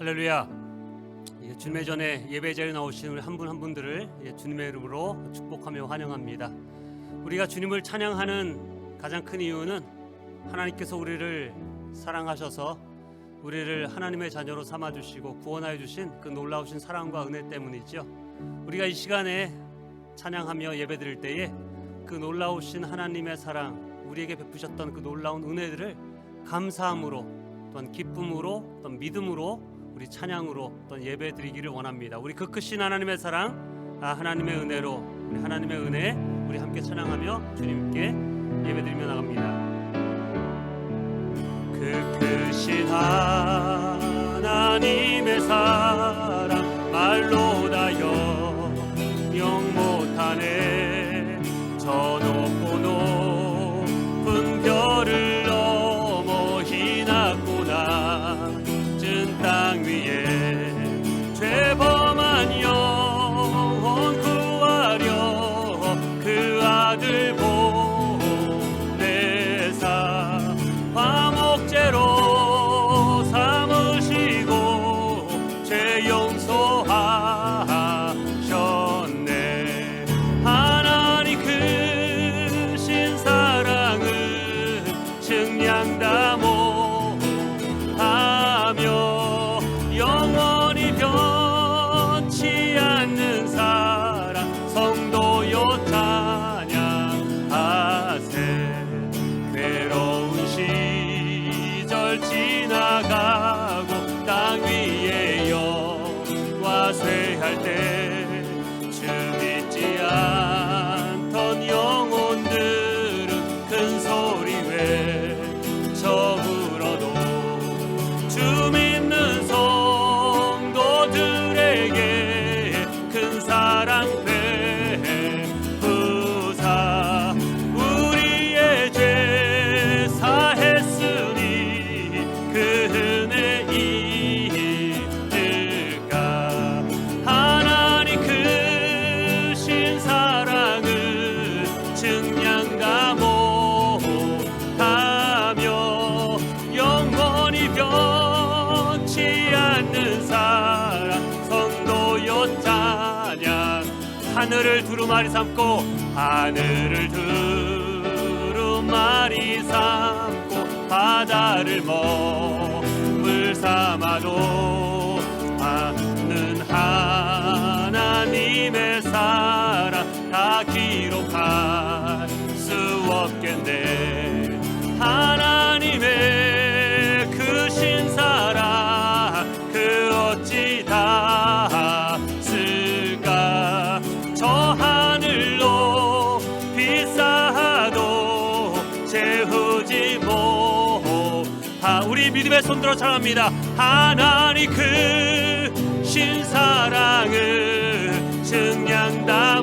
할렐루야. 주님의 전에 예배 자리에 나오신 우리 한 분 한 분들을 주님의 이름으로 축복하며 환영합니다. 우리가 주님을 찬양하는 가장 큰 이유는 하나님께서 우리를 사랑하셔서 우리를 하나님의 자녀로 삼아주시고 구원하여 주신 그 놀라우신 사랑과 은혜 때문이죠. 우리가 이 시간에 찬양하며 예배드릴 때에 그 놀라우신 하나님의 사랑, 우리에게 베푸셨던 그 놀라운 은혜들을 감사함으로 또한 기쁨으로 또한 믿음으로 우리 찬양으로 또한 예배드리기를 원합니다. 우리 그 크신 하나님의 사랑, 하나님의 은혜로 우리 하나님의 은혜 우리 함께 찬양하며 주님께 예배드리며 나갑니다. 그 크신 하나님의 사랑 말로 다 영영 못하네. 저 높고 높은 별을 넘어 희낮고 낮은 땅 위에 죄범한 영혼 구하려 그 아들 보내사 화목제로 삼으시고 죄 용서하셨네. 하나님 크신 사랑을 증량다 못하며 영원히 변치 않는 사랑 성도여 찬양하세. 외로운 시절 지나가고 땅 위에 영화 쇠할 때 주 믿지 않던 영혼들은 큰 소리 외쳐 울어도 주 믿는 성도들에게 큰 사랑 베푸사 우리의 죄 사했으니 그 은혜 잊을까. 하나님 크신 사랑을 증량다 못하며 영원히 변치 않는 사랑 성도여 찬양. 하늘을 두루마리 삼고 하늘을 두루마리 삼고 바다를 먹물 삼아도 하는 하나님의 사랑 다 기록할 수 없겠네. 하나님의 크신 사랑 그 어찌 닿았을까. 저 하늘로 비싸도 채우지 못하. 우리 믿음의 손들어 찬양합니다. 하나님 크신 사랑을 증량다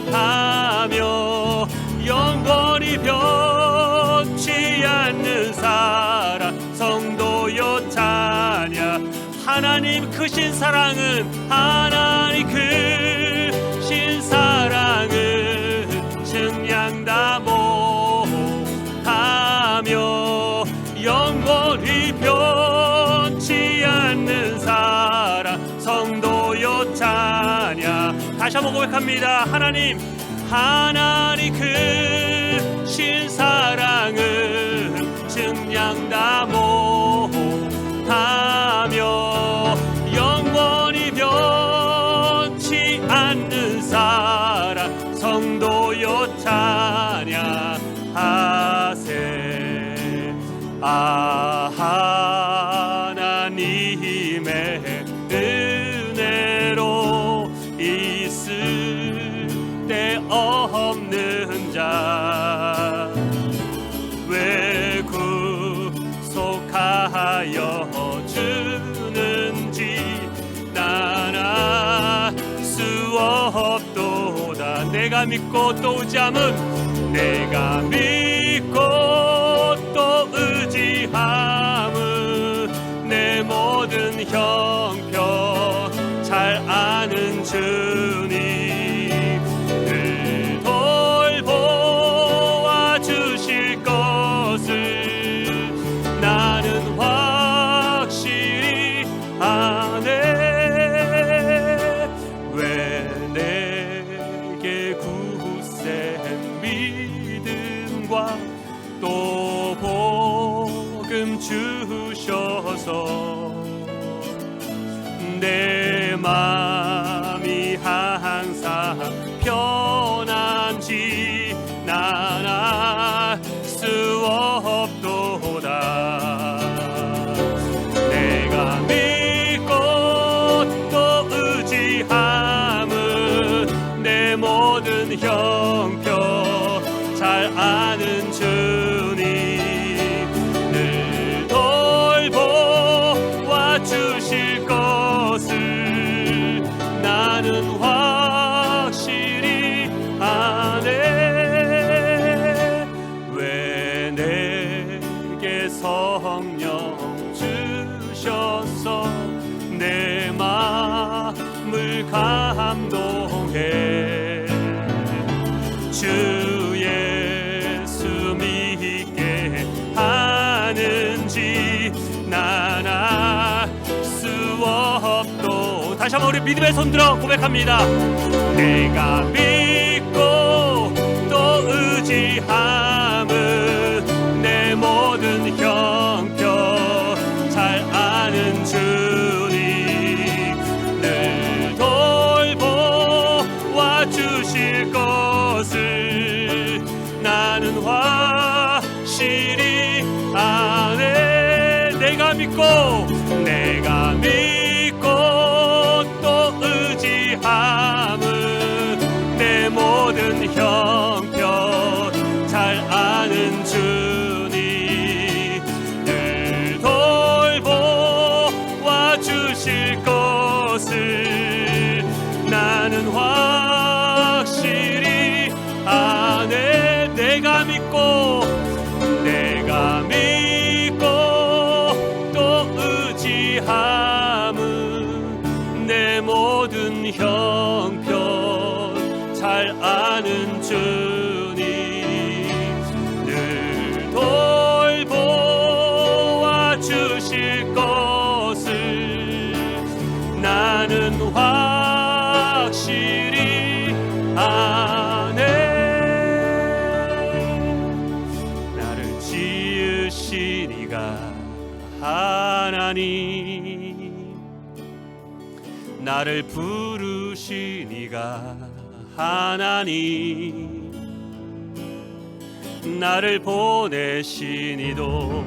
못하며 영원히 변치 않는 사랑 성도여 찬양. 하나님 크신 사랑은 하나님 크신 사랑을 증량다 못하며 영원히 변치 않는 사랑 성도여 찬양. 다시 한번 고백합니다. 하나님 크신 사랑을 증량다 못하며 영원히 변치 않는 사랑 성도여 찬양하세. 하나님의 은혜로 있을 데 없는 자 왜 구속하여 주는지 난 알 수 없도다. 내가 믿고 또 의지함은 내가 믿고 또 의지함은 내 모든 형편 잘 아는 주님 늘 돌보아 주실 것을 나는 확실히 내게 굳센 믿음과 또 복음 주셔서 내 맘이 항상 편한지 난 알 수 없도다. 내가 믿고 또 의지함은 내 모든 형편 잘 아는 주님 늘 돌보아 주실 것을 나는 확실히 아네. 왜 내게 성령 주셔서 내 마음을 감동해. 주 예수 믿게 하는지 난 알 수 없도. 다시 한번 우리 믿음의 손들어 고백합니다. 내가 믿고 또 의지함은 내 모든 형편 잘 아는 주님 늘 돌보아 주실 것을 나는 확실히 아네. 내가 믿고 또 의지함은 내 모든 형편 잘 아는 주님 늘 돌보아 주실 것을 나는 확실히 아네. 내가 믿고 또 의지함은 내 모든 형편 잘 아는 주님 늘 돌보아 주실 것을 나는 확실히 아네. 나를 지으신 이가 하나님 나를 부르신 이가 하나님 나를 보내신 이도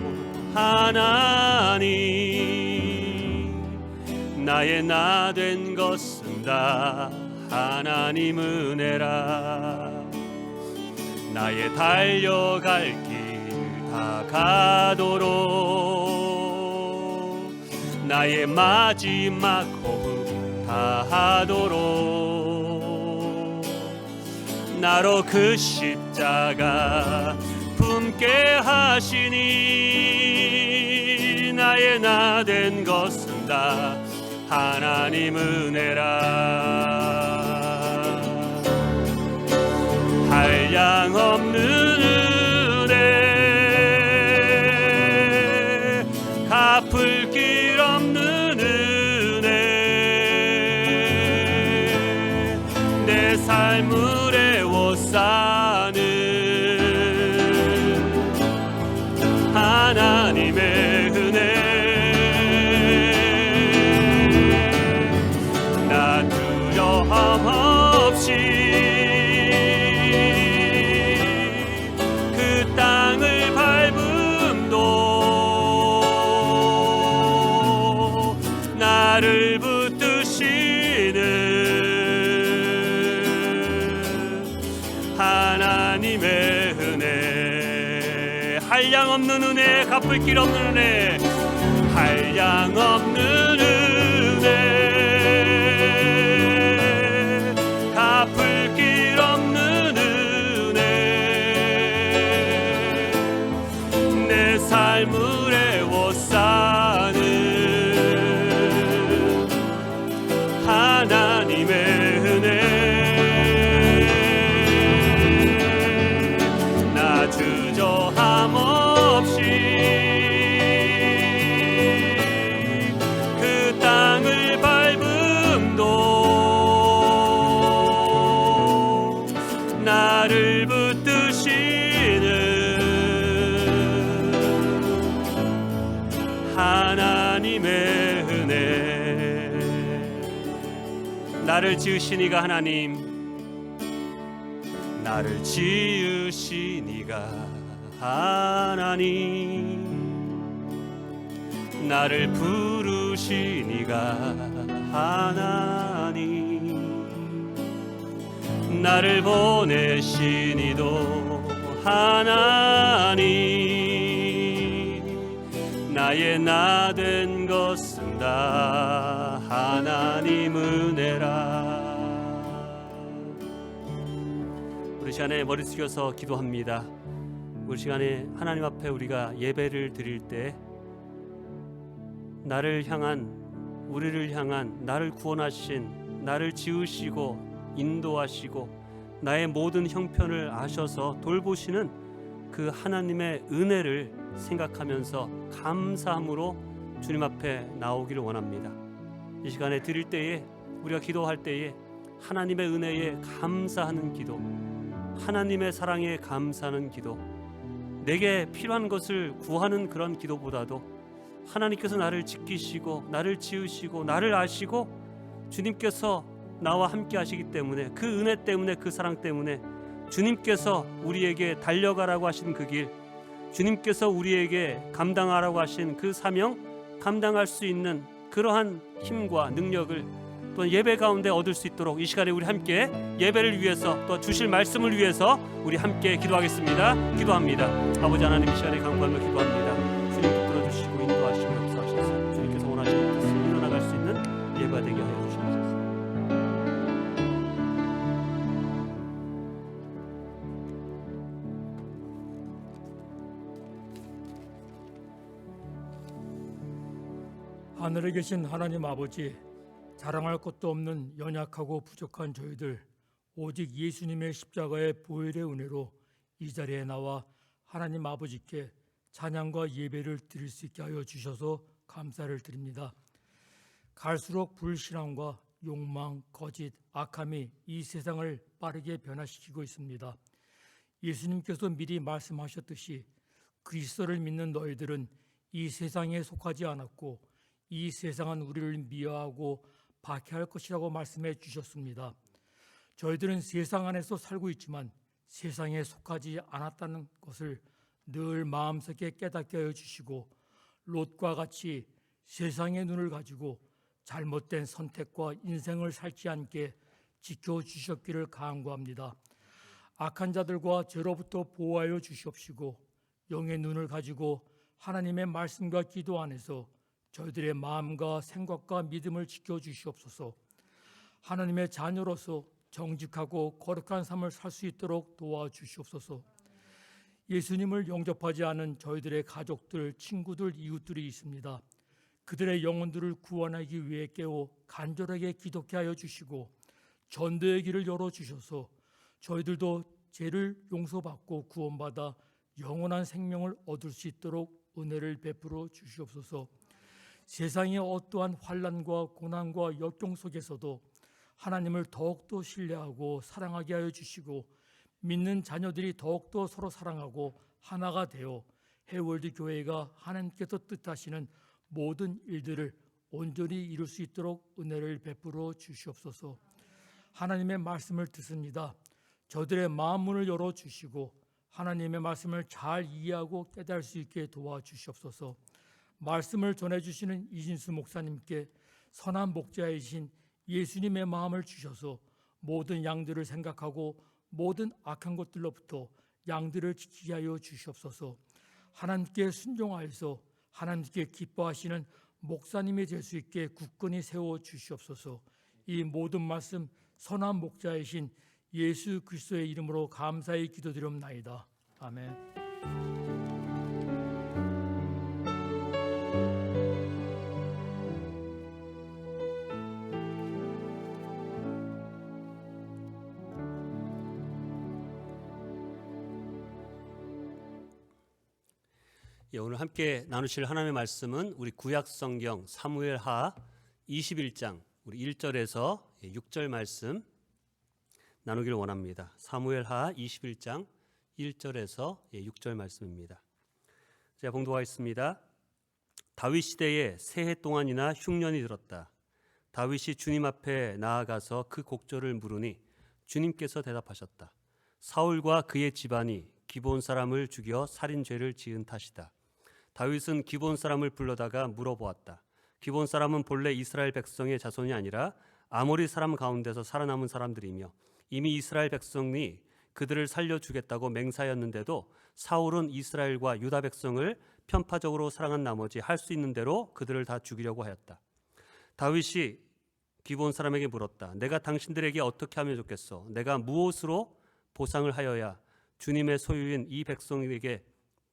하나님 나의 나 된 것은 다 하나님 은혜라. 나의 달려갈 길 다 가도록 나의 마지막 호흡 다 하도록 나로 그 십자가 품게 하시니 나의 나 된 것은 다 하나님 은혜라. 한량없는 은혜 갚을 길 없는 은혜 내 삶을 애워싸는 하나님의 은혜 나 두려움 없이 그 땅을 밟음도 나를 붙드시는 하나님의 은혜 한량없는 은혜 갚을 길 없는 은혜 한량없는 은혜 갚을 길 없는 은혜 내 삶을 애워싸는 하나님의 은혜 나 주저함 없이 그 나를 붙드시는 하나님의 은혜, 나를 지으신 이가 하나님, 나를 지으신 이가 하나님, 나를 부르신 이가 하나님, 나를 보내신 이도 하나님, 나의 나 된 것은 다 하나님 은혜라. 우리 시간에 머리 숙여서 기도합니다. 우리 시간에 하나님 앞에 우리가 예배를 드릴 때 나를 향한, 우리를 향한, 나를 구원하신, 나를 지으시고 인도하시고 나의 모든 형편을 아셔서 돌보시는 그 하나님의 은혜를 생각하면서 감사함으로 주님 앞에 나오기를 원합니다. 이 시간에 드릴 때에, 우리가 기도할 때에 하나님의 은혜에 감사하는 기도, 하나님의 사랑에 감사하는 기도, 내게 필요한 것을 구하는 그런 기도보다도 하나님께서 나를 지키시고 나를 지으시고 나를 아시고 주님께서 나와 함께 하시기 때문에, 그 은혜 때문에, 그 사랑 때문에 주님께서 우리에게 달려가라고 하신 그 길, 주님께서 우리에게 감당하라고 하신 그 사명, 감당할 수 있는 그러한 힘과 능력을 또 예배 가운데 얻을 수 있도록 이 시간에 우리 함께 예배를 위해서, 또 주실 말씀을 위해서 우리 함께 기도하겠습니다. 기도합니다. 아버지 하나님, 이 시간에 간구하며 기도합니다. 주님 붙들어 주시고 인도하시고 역사하셔서 주님께서 원하시는 뜻을 이뤄나갈 수 있는 예배가 되게 하여 주시옵소서. 하늘에 계신 하나님 아버지, 자랑할 것도 없는 연약하고 부족한 저희들, 오직 예수님의 십자가의 보혈의 은혜로 이 자리에 나와 하나님 아버지께 찬양과 예배를 드릴 수 있게 하여 주셔서 감사를 드립니다. 갈수록 불신앙과 욕망, 거짓, 악함이 이 세상을 빠르게 변화시키고 있습니다. 예수님께서 미리 말씀하셨듯이 그리스도를 믿는 너희들은 이 세상에 속하지 않았고 이 세상은 우리를 미워하고 박해할 것이라고 말씀해 주셨습니다. 저희들은 세상 안에서 살고 있지만 세상에 속하지 않았다는 것을 늘 마음속에 깨닫게 하여 주시고, 롯과 같이 세상의 눈을 가지고 잘못된 선택과 인생을 살지 않게 지켜주셨기를 간구합니다. 악한 자들과 죄로부터 보호하여 주시옵시고, 영의 눈을 가지고 하나님의 말씀과 기도 안에서 저희들의 마음과 생각과 믿음을 지켜주시옵소서. 하나님의 자녀로서 정직하고 거룩한 삶을 살 수 있도록 도와주시옵소서. 예수님을 영접하지 않은 저희들의 가족들, 친구들, 이웃들이 있습니다. 그들의 영혼들을 구원하기 위해 깨워 간절하게 기도케 하여 주시고 전도의 길을 열어주셔서 저희들도 죄를 용서받고 구원받아 영원한 생명을 얻을 수 있도록 은혜를 베풀어 주시옵소서. 세상의 어떠한 환난과 고난과 역경 속에서도 하나님을 더욱더 신뢰하고 사랑하게 하여 주시고, 믿는 자녀들이 더욱더 서로 사랑하고 하나가 되어 해월드 교회가 하나님께서 뜻하시는 모든 일들을 온전히 이룰 수 있도록 은혜를 베풀어 주시옵소서. 하나님의 말씀을 듣습니다. 저들의 마음 문을 열어주시고 하나님의 말씀을 잘 이해하고 깨달을 수 있게 도와주시옵소서. 말씀을 전해주시는 이진수 목사님께 선한 목자이신 예수님의 마음을 주셔서 모든 양들을 생각하고 모든 악한 것들로부터 양들을 지키게 하여 주시옵소서. 하나님께 순종하여서 하나님께 기뻐하시는 목사님이 될 수 있게 굳건히 세워 주시옵소서. 이 모든 말씀 선한 목자이신 예수 그리스도의 이름으로 감사히 기도드리옵나이다. 아멘. 오늘 함께 나누실 하나님의 말씀은 우리 구약성경 사무엘하 21장 우리 1절에서 6절 말씀, 나누기를 원합니다. 사무엘하 21장 1절에서 6절 말씀입니다. 제가 봉독하겠습니다. 다윗 시대에 세 해 동안이나 흉년이 들었다. 다윗이 주님 앞에 나아가서 그 곡절을 물으니 주님께서 대답하셨다. 사울과 그의 집안이 기브온 사람을 죽여 살인죄를 지은 탓이다. 다윗은 기브온 사람을 불러다가 물어보았다. 기브온 사람은 본래 이스라엘 백성의 자손이 아니라 아모리 사람 가운데서 살아남은 사람들이며 이미 이스라엘 백성이 그들을 살려주겠다고 맹세하였는데도 사울은 이스라엘과 유다 백성을 편파적으로 사랑한 나머지 할 수 있는 대로 그들을 다 죽이려고 하였다. 다윗이 기브온 사람에게 물었다. 내가 당신들에게 어떻게 하면 좋겠소? 내가 무엇으로 보상을 하여야 주님의 소유인 이 백성에게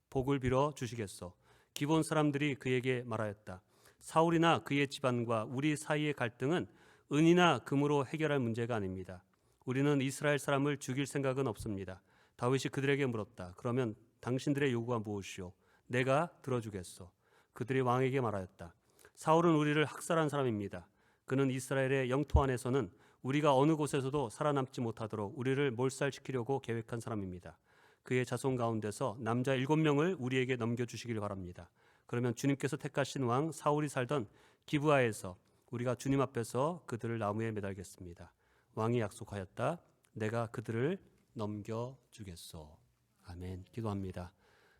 복을 빌어 주시겠소? 기브온 사람들이 그에게 말하였다. 사울이나 그의 집안과 우리 사이의 갈등은 은이나 금으로 해결할 문제가 아닙니다. 우리는 이스라엘 사람을 죽일 생각은 없습니다. 다윗이 그들에게 물었다. 그러면 당신들의 요구가 무엇이오? 내가 들어주겠소. 그들이 왕에게 말하였다. 사울은 우리를 학살한 사람입니다. 그는 이스라엘의 영토 안에서는 우리가 어느 곳에서도 살아남지 못하도록 우리를 몰살시키려고 계획한 사람입니다. 그의 자손 가운데서 남자 7명을 우리에게 넘겨주시길 바랍니다. 그러면 주님께서 택하신 왕 사울이 살던 기브아에서 우리가 주님 앞에서 그들을 나무에 매달겠습니다. 왕이 약속하였다. 내가 그들을 넘겨주겠소. 아멘. 기도합니다.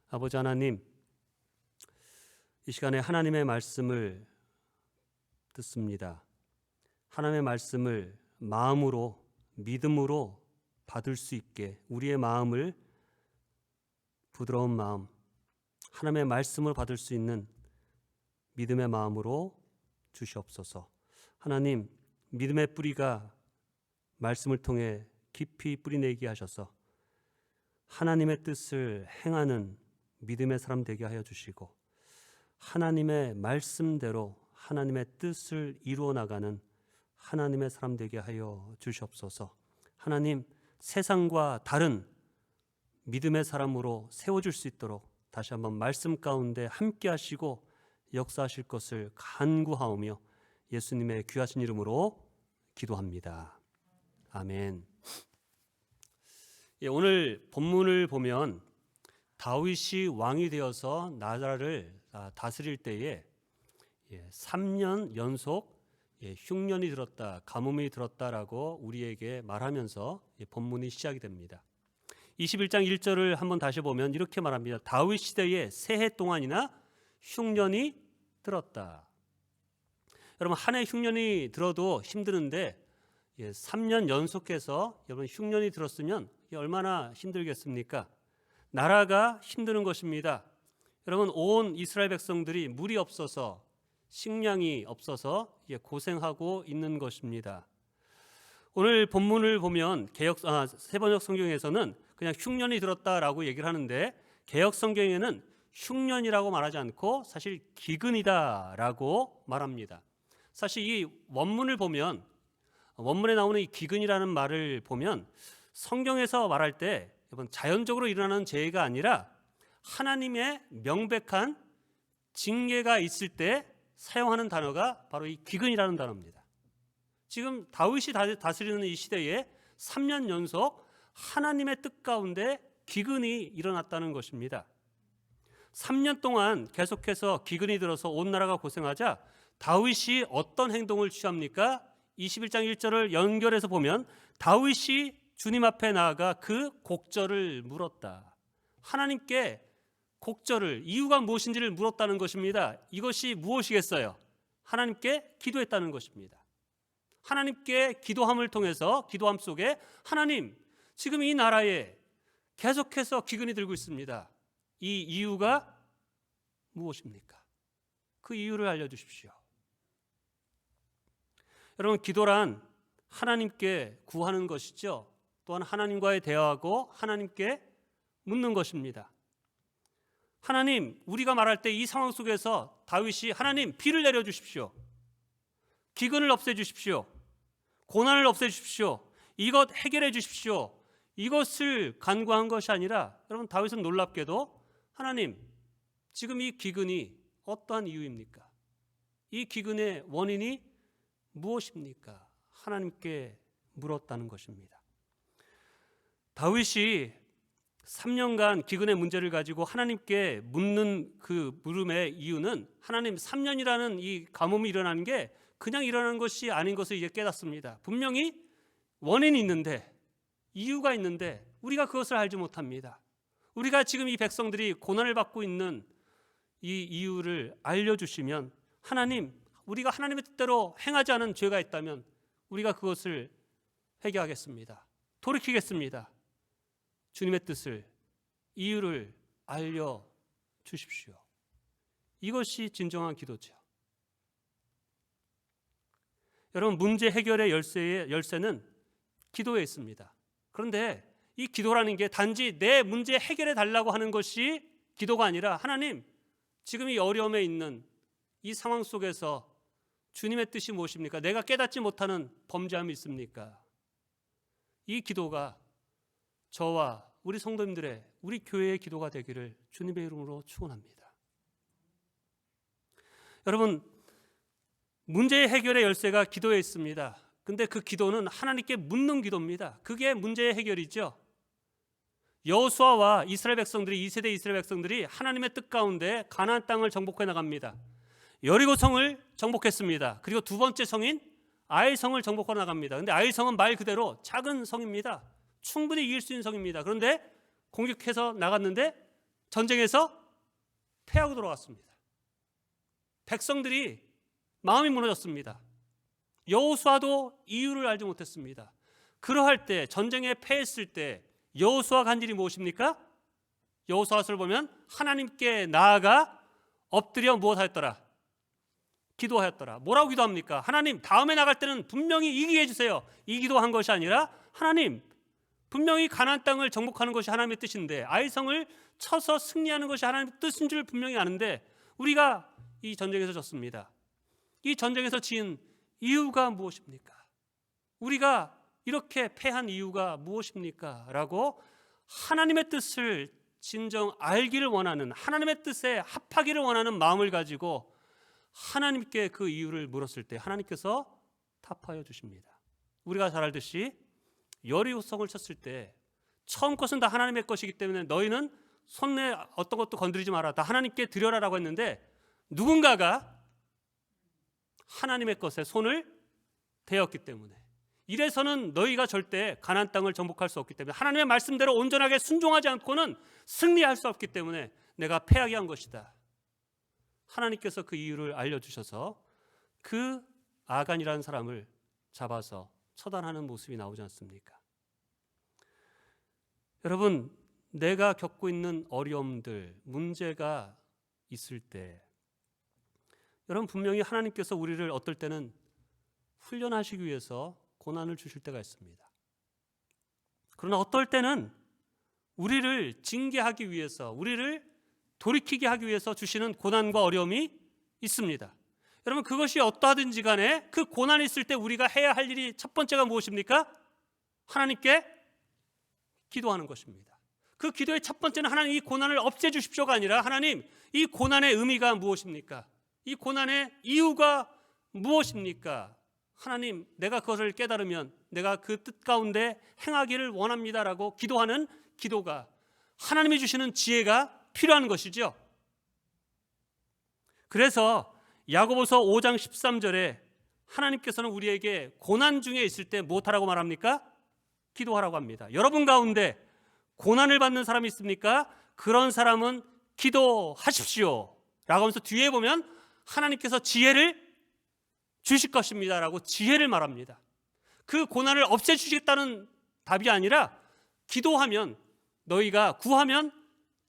아버지 하나님, 이 시간에 하나님의 말씀을 듣습니다. 하나님의 말씀을 마음으로, 믿음으로 받을 수 있게 우리의 마음을, 부드러운 마음, 하나님의 말씀을 받을 수 있는 믿음의 마음으로 주시옵소서. 하나님, 믿음의 뿌리가 말씀을 통해 깊이 뿌리내게 하셔서 하나님의 뜻을 행하는 믿음의 사람 되게 하여 주시고 하나님의 말씀대로 하나님의 뜻을 이루어 나가는 하나님의 사람 되게 하여 주시옵소서. 하나님, 세상과 다른 믿음의 사람으로 세워줄 수 있도록 다시 한번 말씀 가운데 함께 하시고 역사하실 것을 간구하오며 예수님의 귀하신 이름으로 기도합니다. 아멘. 오늘 본문을 보면 다윗이 왕이 되어서 나라를 다스릴 때에 3년 연속 흉년이 들었다, 가뭄이 들었다라고 우리에게 말하면서 본문이 시작이 됩니다. 21장 1절을 한번 다시 보면 이렇게 말합니다. 다윗 시대에 세 해 동안이나 흉년이 들었다. 여러분, 한 해 흉년이 들어도 힘드는데 3년 연속해서 여러분 흉년이 들었으면 얼마나 힘들겠습니까? 나라가 힘드는 것입니다. 여러분, 온 이스라엘 백성들이 물이 없어서, 식량이 없어서 고생하고 있는 것입니다. 오늘 본문을 보면 세번역 성경에서는 그냥 흉년이 들었다라고 얘기를 하는데 개역 성경에는 흉년이라고 말하지 않고 사실 기근이다라고 말합니다. 사실 이 원문을 보면, 원문에 나오는 이 기근이라는 말을 보면 성경에서 말할 때 자연적으로 일어나는 재해가 아니라 하나님의 명백한 징계가 있을 때 사용하는 단어가 바로 이 기근이라는 단어입니다. 지금 다윗이 다스리는 이 시대에 3년 연속 하나님의 뜻 가운데 기근이 일어났다는 것입니다. 3년 동안 계속해서 기근이 들어서 온 나라가 고생하자 다윗이 어떤 행동을 취합니까? 21장 1절을 연결해서 보면 다윗이 주님 앞에 나아가 그 곡절을 물었다. 하나님께 곡절을, 이유가 무엇인지를 물었다는 것입니다. 이것이 무엇이겠어요? 하나님께 기도했다는 것입니다. 하나님께 기도함을 통해서, 기도함 속에 하나님, 지금 이 나라에 계속해서 기근이 들고 있습니다. 이 이유가 무엇입니까? 그 이유를 알려주십시오. 여러분, 기도란 하나님께 구하는 것이죠. 또한 하나님과의 대화하고 하나님께 묻는 것입니다. 하나님, 우리가 말할 때 이 상황 속에서 다윗이 하나님, 비를 내려주십시오. 기근을 없애주십시오. 고난을 없애주십시오. 이것 해결해 주십시오. 이것을 간구한 것이 아니라, 여러분, 다윗은 놀랍게도 하나님, 지금 이 기근이 어떠한 이유입니까? 이 기근의 원인이 무엇입니까? 하나님께 물었다는 것입니다. 다윗이 3년간 기근의 문제를 가지고 하나님께 묻는 그 물음의 이유는 하나님 3년이라는 이 가뭄이 일어나는 게 그냥 일어나는 것이 아닌 것을 이제 깨닫습니다. 분명히 원인이 있는데, 이유가 있는데 우리가 그것을 알지 못합니다. 우리가 지금 이 백성들이 고난을 받고 있는 이 이유를 알려주시면 하나님, 우리가 하나님의 뜻대로 행하지 않은 죄가 있다면 우리가 그것을 회개하겠습니다. 돌이키겠습니다. 주님의 뜻을, 이유를 알려주십시오. 이것이 진정한 기도죠. 여러분, 문제 해결의 열쇠는 기도에 있습니다. 그런데 이 기도라는 게 단지 내 문제 해결해 달라고 하는 것이 기도가 아니라 하나님, 지금 이 어려움에 있는 이 상황 속에서 주님의 뜻이 무엇입니까? 내가 깨닫지 못하는 범죄함이 있습니까? 이 기도가 저와 우리 성도님들의, 우리 교회의 기도가 되기를 주님의 이름으로 축원합니다. 여러분, 문제 해결의 열쇠가 기도에 있습니다. 근데 그 기도는 하나님께 묻는 기도입니다. 그게 문제의 해결이죠. 여호수아와 이스라엘 백성들이, 2세대 이스라엘 백성들이 하나님의 뜻 가운데 가나안 땅을 정복해 나갑니다. 여리고성을 정복했습니다. 그리고 두 번째 성인 아이성을 정복하러 나갑니다. 근데 아이성은 말 그대로 작은 성입니다. 충분히 이길 수 있는 성입니다. 그런데 공격해서 나갔는데 전쟁에서 패하고 돌아왔습니다. 백성들이 마음이 무너졌습니다. 여호수아도 이유를 알지 못했습니다. 그러할 때, 전쟁에 패했을 때 여호수아가 한 일이 무엇입니까? 여호수아서를 보면 하나님께 나아가 엎드려 무엇하였더라? 기도하였더라. 뭐라고 기도합니까? 하나님, 다음에 나갈 때는 분명히 이기게 해주세요. 이 기도한 것이 아니라 하나님, 분명히 가나안 땅을 정복하는 것이 하나님의 뜻인데, 아이성을 쳐서 승리하는 것이 하나님의 뜻인 줄 분명히 아는데 우리가 이 전쟁에서 졌습니다. 이 전쟁에서 지은 이유가 무엇입니까? 우리가 이렇게 패한 이유가 무엇입니까? 라고 하나님의 뜻을 진정 알기를 원하는, 하나님의 뜻에 합하기를 원하는 마음을 가지고 하나님께 그 이유를 물었을 때 하나님께서 답하여 주십니다. 우리가 잘 알듯이 여리고성을 쳤을 때 처음 것은 다 하나님의 것이기 때문에 너희는 손에 어떤 것도 건드리지 마라, 다 하나님께 드려라라고 했는데 누군가가 하나님의 것에 손을 대었기 때문에, 이래서는 너희가 절대 가나안 땅을 정복할 수 없기 때문에, 하나님의 말씀대로 온전하게 순종하지 않고는 승리할 수 없기 때문에 내가 패하게 한 것이다. 하나님께서 그 이유를 알려주셔서 그 아간이라는 사람을 잡아서 처단하는 모습이 나오지 않습니까? 여러분, 내가 겪고 있는 어려움들, 문제가 있을 때 여러분, 분명히 하나님께서 우리를 어떨 때는 훈련하시기 위해서 고난을 주실 때가 있습니다. 그러나 어떨 때는 우리를 징계하기 위해서, 우리를 돌이키게 하기 위해서 주시는 고난과 어려움이 있습니다. 여러분, 그것이 어떠하든지 간에 그 고난이 있을 때 우리가 해야 할 일이 첫 번째가 무엇입니까? 하나님께 기도하는 것입니다. 그 기도의 첫 번째는 하나님, 이 고난을 없애주십시오가 아니라 하나님, 이 고난의 의미가 무엇입니까? 이 고난의 이유가 무엇입니까? 하나님, 내가 그것을 깨달으면 내가 그 뜻 가운데 행하기를 원합니다라고 기도하는 기도가, 하나님이 주시는 지혜가 필요한 것이죠. 그래서 야고보서 5장 13절에 하나님께서는 우리에게 고난 중에 있을 때 무엇하라고 말합니까? 기도하라고 합니다. 여러분 가운데 고난을 받는 사람이 있습니까? 그런 사람은 기도하십시오 라고 하면서 뒤에 보면 하나님께서 지혜를 주실 것입니다 라고 지혜를 말합니다. 그 고난을 없애주시겠다는 답이 아니라 기도하면, 너희가 구하면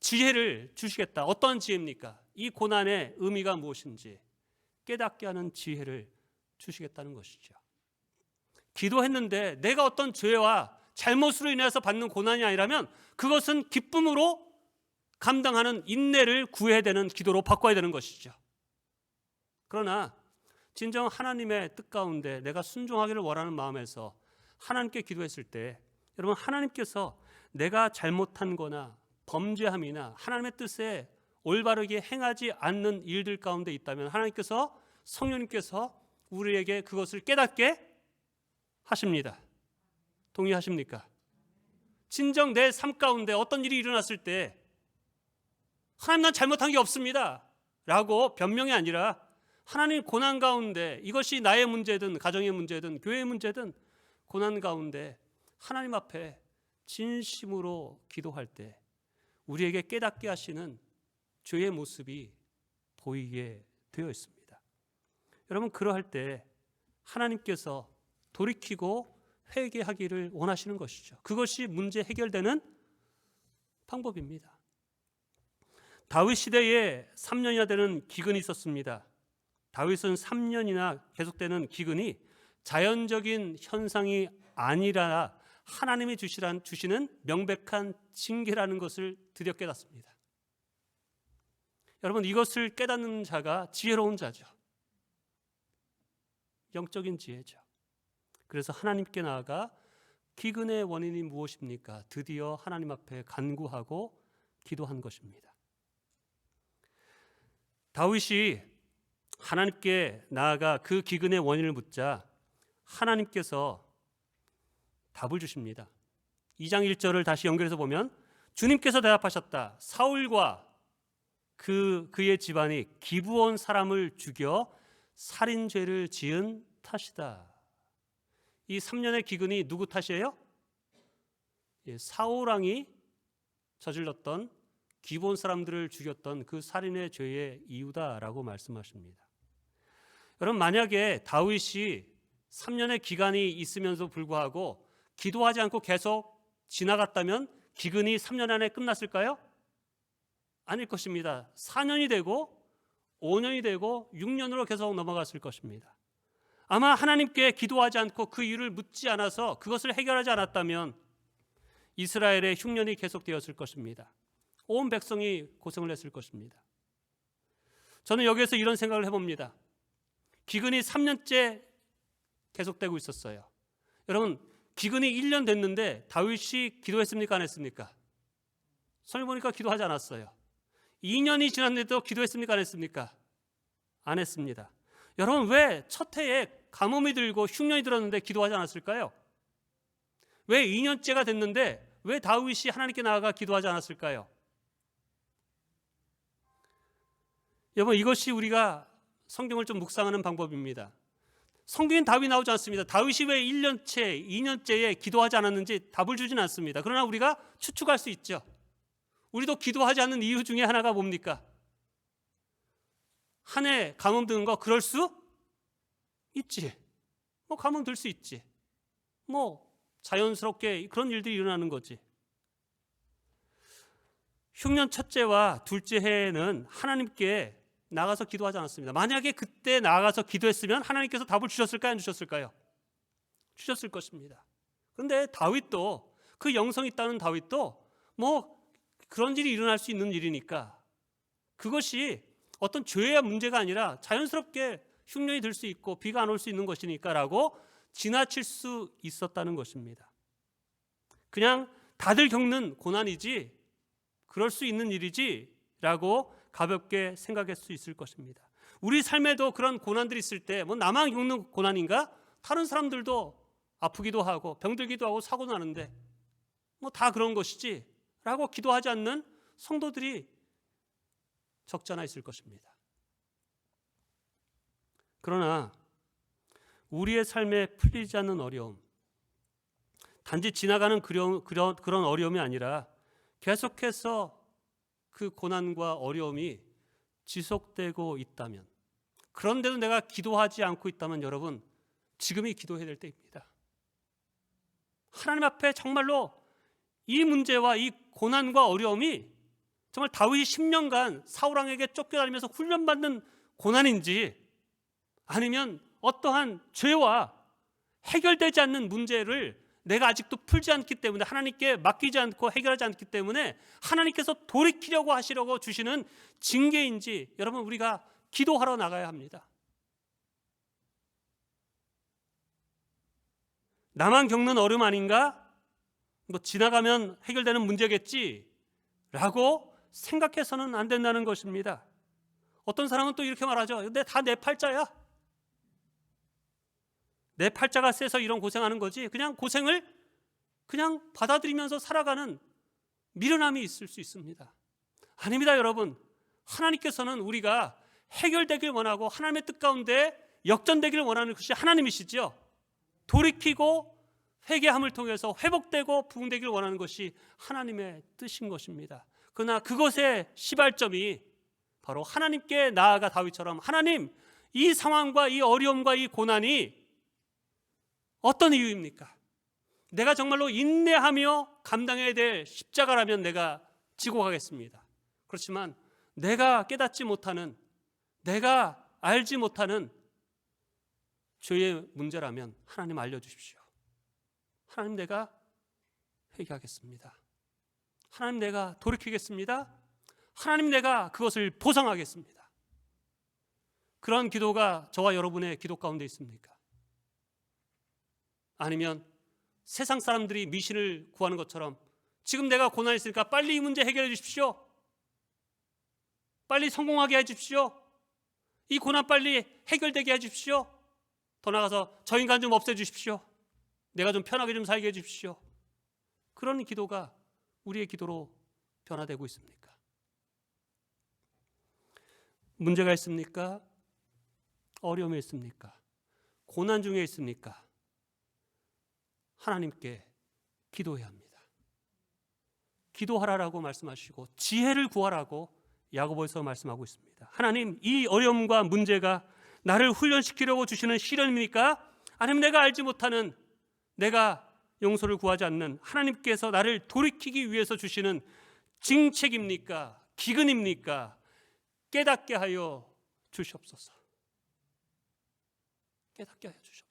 지혜를 주시겠다. 어떤 지혜입니까? 이 고난의 의미가 무엇인지 깨닫게 하는 지혜를 주시겠다는 것이죠. 기도했는데 내가 어떤 죄와 잘못으로 인해서 받는 고난이 아니라면 그것은 기쁨으로 감당하는 인내를 구해야 되는 기도로 바꿔야 되는 것이죠. 그러나 진정 하나님의 뜻 가운데 내가 순종하기를 원하는 마음에서 하나님께 기도했을 때, 여러분, 하나님께서 내가 잘못한 거나 범죄함이나 하나님의 뜻에 올바르게 행하지 않는 일들 가운데 있다면 하나님께서, 성령님께서 우리에게 그것을 깨닫게 하십니다. 동의하십니까? 진정 내 삶 가운데 어떤 일이 일어났을 때 하나님 난 잘못한 게 없습니다 라고 변명이 아니라 하나님 고난 가운데 이것이 나의 문제든 가정의 문제든 교회의 문제든 고난 가운데 하나님 앞에 진심으로 기도할 때 우리에게 깨닫게 하시는 주의 모습이 보이게 되어 있습니다. 여러분 그러할 때 하나님께서 돌이키고 회개하기를 원하시는 것이죠. 그것이 문제 해결되는 방법입니다. 다윗 시대에 3년이나 되는 기근이 있었습니다. 다윗은 3년이나 계속되는 기근이 자연적인 현상이 아니라 하나님이 주시는 명백한 징계라는 것을 드디어 깨닫습니다. 여러분 이것을 깨닫는 자가 지혜로운 자죠. 영적인 지혜죠. 그래서 하나님께 나아가 기근의 원인이 무엇입니까? 드디어 하나님 앞에 간구하고 기도한 것입니다. 다윗이 하나님께 나아가 그 기근의 원인을 묻자 하나님께서 답을 주십니다. 2장 1절을 다시 연결해서 보면 주님께서 대답하셨다. 사울과 그의 집안이 기브온 사람을 죽여 살인죄를 지은 탓이다. 이 3년의 기근이 누구 탓이에요? 사울 왕이 저질렀던 기브온 사람들을 죽였던 그 살인의 죄의 이유다라고 말씀하십니다. 여러분 만약에 다윗이 3년의 기간이 있으면서 불구하고 기도하지 않고 계속 지나갔다면 기근이 3년 안에 끝났을까요? 아닐 것입니다. 4년이 되고 5년이 되고 6년으로 계속 넘어갔을 것입니다. 아마 하나님께 기도하지 않고 그 이유를 묻지 않아서 그것을 해결하지 않았다면 이스라엘의 흉년이 계속되었을 것입니다. 온 백성이 고생을 했을 것입니다. 저는 여기에서 이런 생각을 해봅니다. 기근이 3년째 계속되고 있었어요. 여러분 기근이 1년 됐는데 다윗이 기도했습니까? 안 했습니까? 성경 보니까 기도하지 않았어요. 2년이 지났는데도 기도했습니까? 안 했습니까? 안 했습니다. 여러분 왜 첫 해에 가뭄이 들고 흉년이 들었는데 기도하지 않았을까요? 왜 2년째가 됐는데 왜 다윗이 하나님께 나아가 기도하지 않았을까요? 여러분 이것이 우리가 성경을 좀 묵상하는 방법입니다. 성경엔 답이 나오지 않습니다. 다윗이 왜 1년째, 2년째에 기도하지 않았는지 답을 주진 않습니다. 그러나 우리가 추측할 수 있죠. 우리도 기도하지 않는 이유 중에 하나가 뭡니까? 한 해 가뭄 드는 거 그럴 수 있지. 가뭄 들 수 있지. 자연스럽게 그런 일들이 일어나는 거지. 흉년 첫째와 둘째 해에는 하나님께 나가서 기도하지 않았습니다. 만약에 그때 나가서 기도했으면 하나님께서 답을 주셨을까요? 안 주셨을까요? 주셨을 것입니다. 그런데 다윗도 그 영성이 있다는 다윗도 그런 일이 일어날 수 있는 일이니까 그것이 어떤 죄의 문제가 아니라 자연스럽게 흉년이 들 수 있고 비가 안 올 수 있는 것이니까 라고 지나칠 수 있었다는 것입니다. 그냥 다들 겪는 고난이지 그럴 수 있는 일이지 라고 가볍게 생각할 수 있을 것입니다. 우리 삶에도 그런 고난들이 있을 때 나만 겪는 고난인가? 다른 사람들도 아프기도 하고 병들기도 하고 사고 나는데 다 그런 것이지 라고 기도하지 않는 성도들이 적지 않아 있을 것입니다. 그러나 우리의 삶에 풀리지 않는 어려움, 단지 지나가는 그런 어려움이 아니라 계속해서 그 고난과 어려움이 지속되고 있다면, 그런데도 내가 기도하지 않고 있다면 여러분 지금이 기도해야 될 때입니다. 하나님 앞에 정말로 이 문제와 이 고난과 어려움이 정말 다윗이 10년간 사울왕에게 쫓겨다니면서 훈련받는 고난인지 아니면 어떠한 죄와 해결되지 않는 문제를 내가 아직도 풀지 않기 때문에 하나님께 맡기지 않고 해결하지 않기 때문에 하나님께서 돌이키려고 하시려고 주시는 징계인지 여러분 우리가 기도하러 나가야 합니다. 나만 겪는 어려움 아닌가? 지나가면 해결되는 문제겠지 라고 생각해서는 안 된다는 것입니다. 어떤 사람은 또 이렇게 말하죠. 근데 다 내 팔자야. 내 팔자가 세서 이런 고생하는 거지. 그냥 고생을 그냥 받아들이면서 살아가는 미련함이 있을 수 있습니다. 아닙니다, 여러분. 하나님께서는 우리가 해결되길 원하고 하나님의 뜻 가운데 역전되기를 원하는 것이 하나님이시죠. 돌이키고 회개함을 통해서 회복되고 부흥되기를 원하는 것이 하나님의 뜻인 것입니다. 그러나 그것의 시발점이 바로 하나님께 나아가 다윗처럼 하나님, 이 상황과 이 어려움과 이 고난이 어떤 이유입니까? 내가 정말로 인내하며 감당해야 될 십자가라면 내가 지고 가겠습니다. 그렇지만 내가 깨닫지 못하는, 내가 알지 못하는 죄의 문제라면 하나님 알려주십시오. 하나님, 내가 회개하겠습니다. 하나님, 내가 돌이키겠습니다. 하나님, 내가 그것을 보상하겠습니다. 그런 기도가 저와 여러분의 기도 가운데 있습니까? 아니면 세상 사람들이 미신을 구하는 것처럼 지금 내가 고난이 있으니까 빨리 이 문제 해결해 주십시오. 빨리 성공하게 해 주십시오. 이 고난 빨리 해결되게 해 주십시오. 더 나아가서 저 인간 좀 없애 주십시오. 내가 좀 편하게 좀 살게 해 주십시오. 그런 기도가 우리의 기도로 변화되고 있습니까? 문제가 있습니까? 어려움이 있습니까? 고난 중에 있습니까? 하나님께 기도해야 합니다. 기도하라라고 말씀하시고 지혜를 구하라고 야고보에서 말씀하고 있습니다. 하나님, 이 어려움과 문제가 나를 훈련시키려고 주시는 시련입니까? 아니면 내가 알지 못하는, 내가 용서를 구하지 않는 하나님께서 나를 돌이키기 위해서 주시는 징책입니까? 기근입니까? 깨닫게 하여 주시옵소서. 깨닫게 하여 주시옵소서.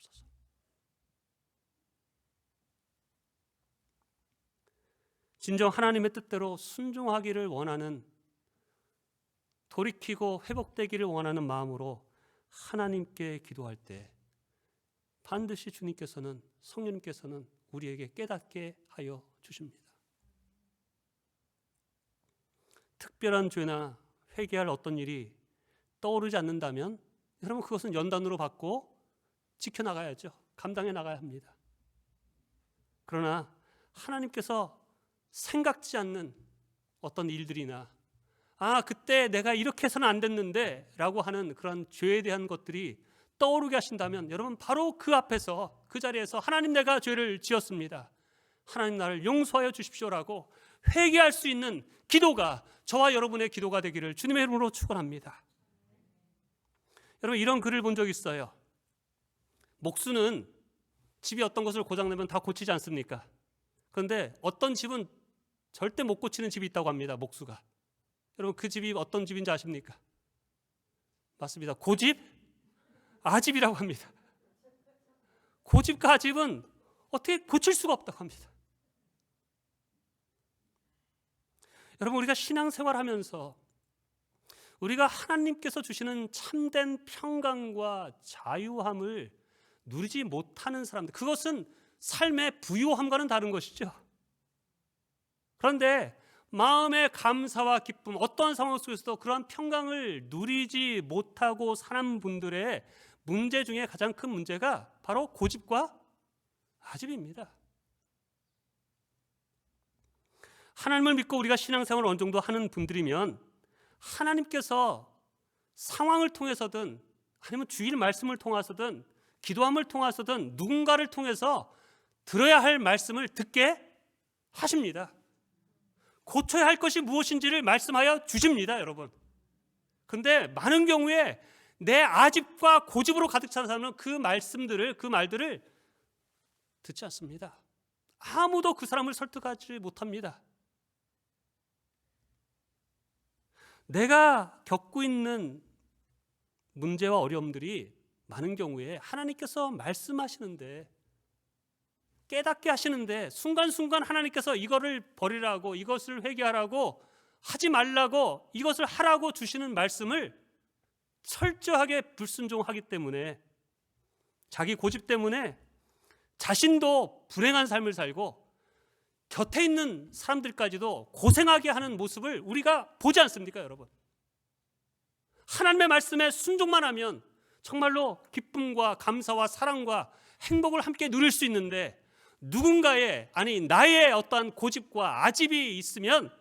진정 하나님의 뜻대로 순종하기를 원하는, 돌이키고 회복되기를 원하는 마음으로 하나님께 기도할 때 반드시 주님께서는, 성령님께서는 우리에게 깨닫게 하여 주십니다. 특별한 죄나 회개할 어떤 일이 떠오르지 않는다면 여러분, 그것은 연단으로 받고 지켜나가야죠. 감당해 나가야 합니다. 그러나 하나님께서 생각지 않는 어떤 일들이나 그때 내가 이렇게 해서는 안 됐는데 라고 하는 그런 죄에 대한 것들이 떠오르게 하신다면 여러분, 바로 그 앞에서, 그 자리에서 하나님, 내가 죄를 지었습니다. 하나님, 나를 용서하여 주십시오라고 회개할 수 있는 기도가 저와 여러분의 기도가 되기를 주님의 이름으로 축원합니다. 여러분, 이런 글을 본 적 있어요. 목수는 집이 어떤 것을 고장내면 다 고치지 않습니까? 그런데 어떤 집은 절대 못 고치는 집이 있다고 합니다. 목수가. 여러분, 그 집이 어떤 집인지 아십니까? 맞습니다. 고집, 아집이라고 합니다. 고집과 아집은 어떻게 고칠 수가 없다고 합니다. 여러분, 우리가 신앙생활하면서 우리가 하나님께서 주시는 참된 평강과 자유함을 누리지 못하는 사람들, 그것은 삶의 부요함과는 다른 것이죠. 그런데 마음의 감사와 기쁨, 어떠한 상황 속에서도 그러한 평강을 누리지 못하고 사는 분들의 문제 중에 가장 큰 문제가 바로 고집과 아집입니다. 하나님을 믿고 우리가 신앙생활을 어느 정도 하는 분들이면 하나님께서 상황을 통해서든 아니면 주일 말씀을 통해서든 기도함을 통해서든 누군가를 통해서 들어야 할 말씀을 듣게 하십니다. 고쳐야 할 것이 무엇인지를 말씀하여 주십니다, 여러분. 그런데 많은 경우에 내 아집과 고집으로 가득 찬 사람은 그 말씀들을, 그 말들을 듣지 않습니다. 아무도 그 사람을 설득하지 못합니다. 내가 겪고 있는 문제와 어려움들이 많은 경우에 하나님께서 말씀하시는데, 깨닫게 하시는데 순간순간 하나님께서 이거를 버리라고, 이것을 회개하라고, 하지 말라고, 이것을 하라고 주시는 말씀을 철저하게 불순종하기 때문에, 자기 고집 때문에 자신도 불행한 삶을 살고 곁에 있는 사람들까지도 고생하게 하는 모습을 우리가 보지 않습니까, 여러분? 하나님의 말씀에 순종만 하면 정말로 기쁨과 감사와 사랑과 행복을 함께 누릴 수 있는데, 누군가의 아니 나의 어떠한 고집과 아집이 있으면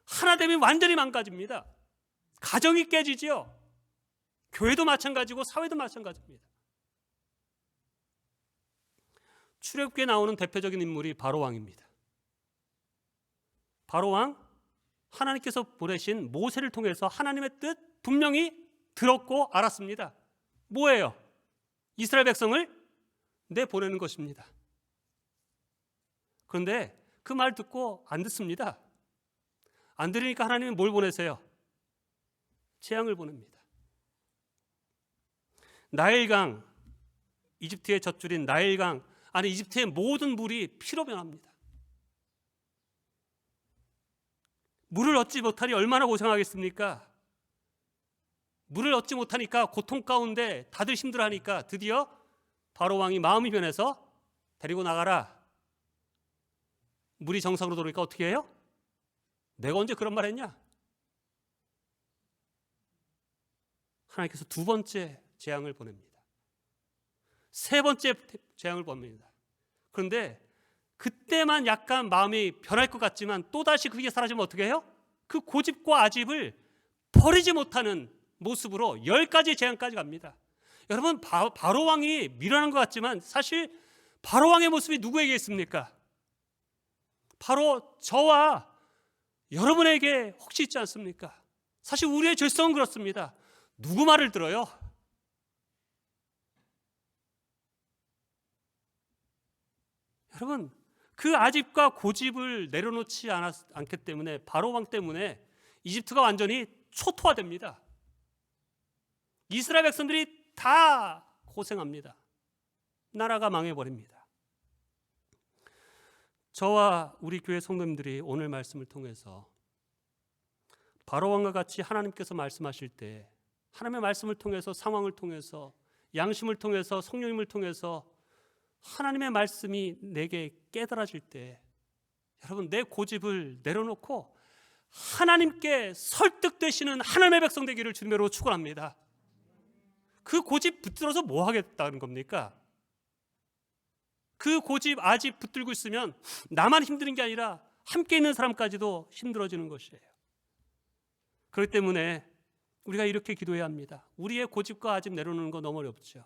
하나됨이 완전히 망가집니다. 가정이 깨지지요. 교회도 마찬가지고 사회도 마찬가지입니다. 출애굽기에 나오는 대표적인 인물이 바로왕입니다. 바로왕, 하나님께서 보내신 모세를 통해서 하나님의 뜻 분명히 들었고 알았습니다. 뭐예요? 이스라엘 백성을 내보내는 것입니다. 그런데 그 말 듣고 안 듣습니다. 안 들으니까 하나님은 뭘 보내세요? 재앙을 보냅니다. 나일강, 이집트의 젖줄인 나일강, 아니 이집트의 모든 물이 피로 변합니다. 물을 얻지 못하니 얼마나 고생하겠습니까? 물을 얻지 못하니까 고통 가운데 다들 힘들어하니까 드디어 바로왕이 마음이 변해서 데리고 나가라. 물이 정상으로 들어오니까 어떻게 해요? 내가 언제 그런 말 했냐? 하나님께서 두 번째 재앙을 보냅니다. 세 번째 재앙을 보냅니다. 그런데 그때만 약간 마음이 변할 것 같지만 또다시 그게 사라지면 어떻게 해요? 그 고집과 아집을 버리지 못하는 모습으로 10가지 재앙까지 갑니다. 여러분, 바로왕이 미련한 것 같지만 사실 바로왕의 모습이 누구에게 있습니까? 바로 저와 여러분에게 혹시 있지 않습니까? 사실 우리의 죄성은 그렇습니다. 누구 말을 들어요? 여러분, 그 아집과 고집을 내려놓지 않기 때문에 바로왕 때문에 이집트가 완전히 초토화됩니다. 이스라엘 백성들이 다 고생합니다. 나라가 망해버립니다. 저와 우리 교회 성도님들이 오늘 말씀을 통해서 바로왕과 같이 하나님께서 말씀하실 때 하나님의 말씀을 통해서 상황을 통해서 양심을 통해서 성령님을 통해서 하나님의 말씀이 내게 깨달아질 때 여러분 내 고집을 내려놓고 하나님께 설득되시는 하나님의 백성 되기를 주님으로 축원합니다. 그 고집 붙들어서 뭐 하겠다는 겁니까? 그 고집 아집 붙들고 있으면 나만 힘드는 게 아니라 함께 있는 사람까지도 힘들어지는 것이에요. 그렇기 때문에 우리가 이렇게 기도해야 합니다. 우리의 고집과 아집 내려놓는 거 너무 어렵죠.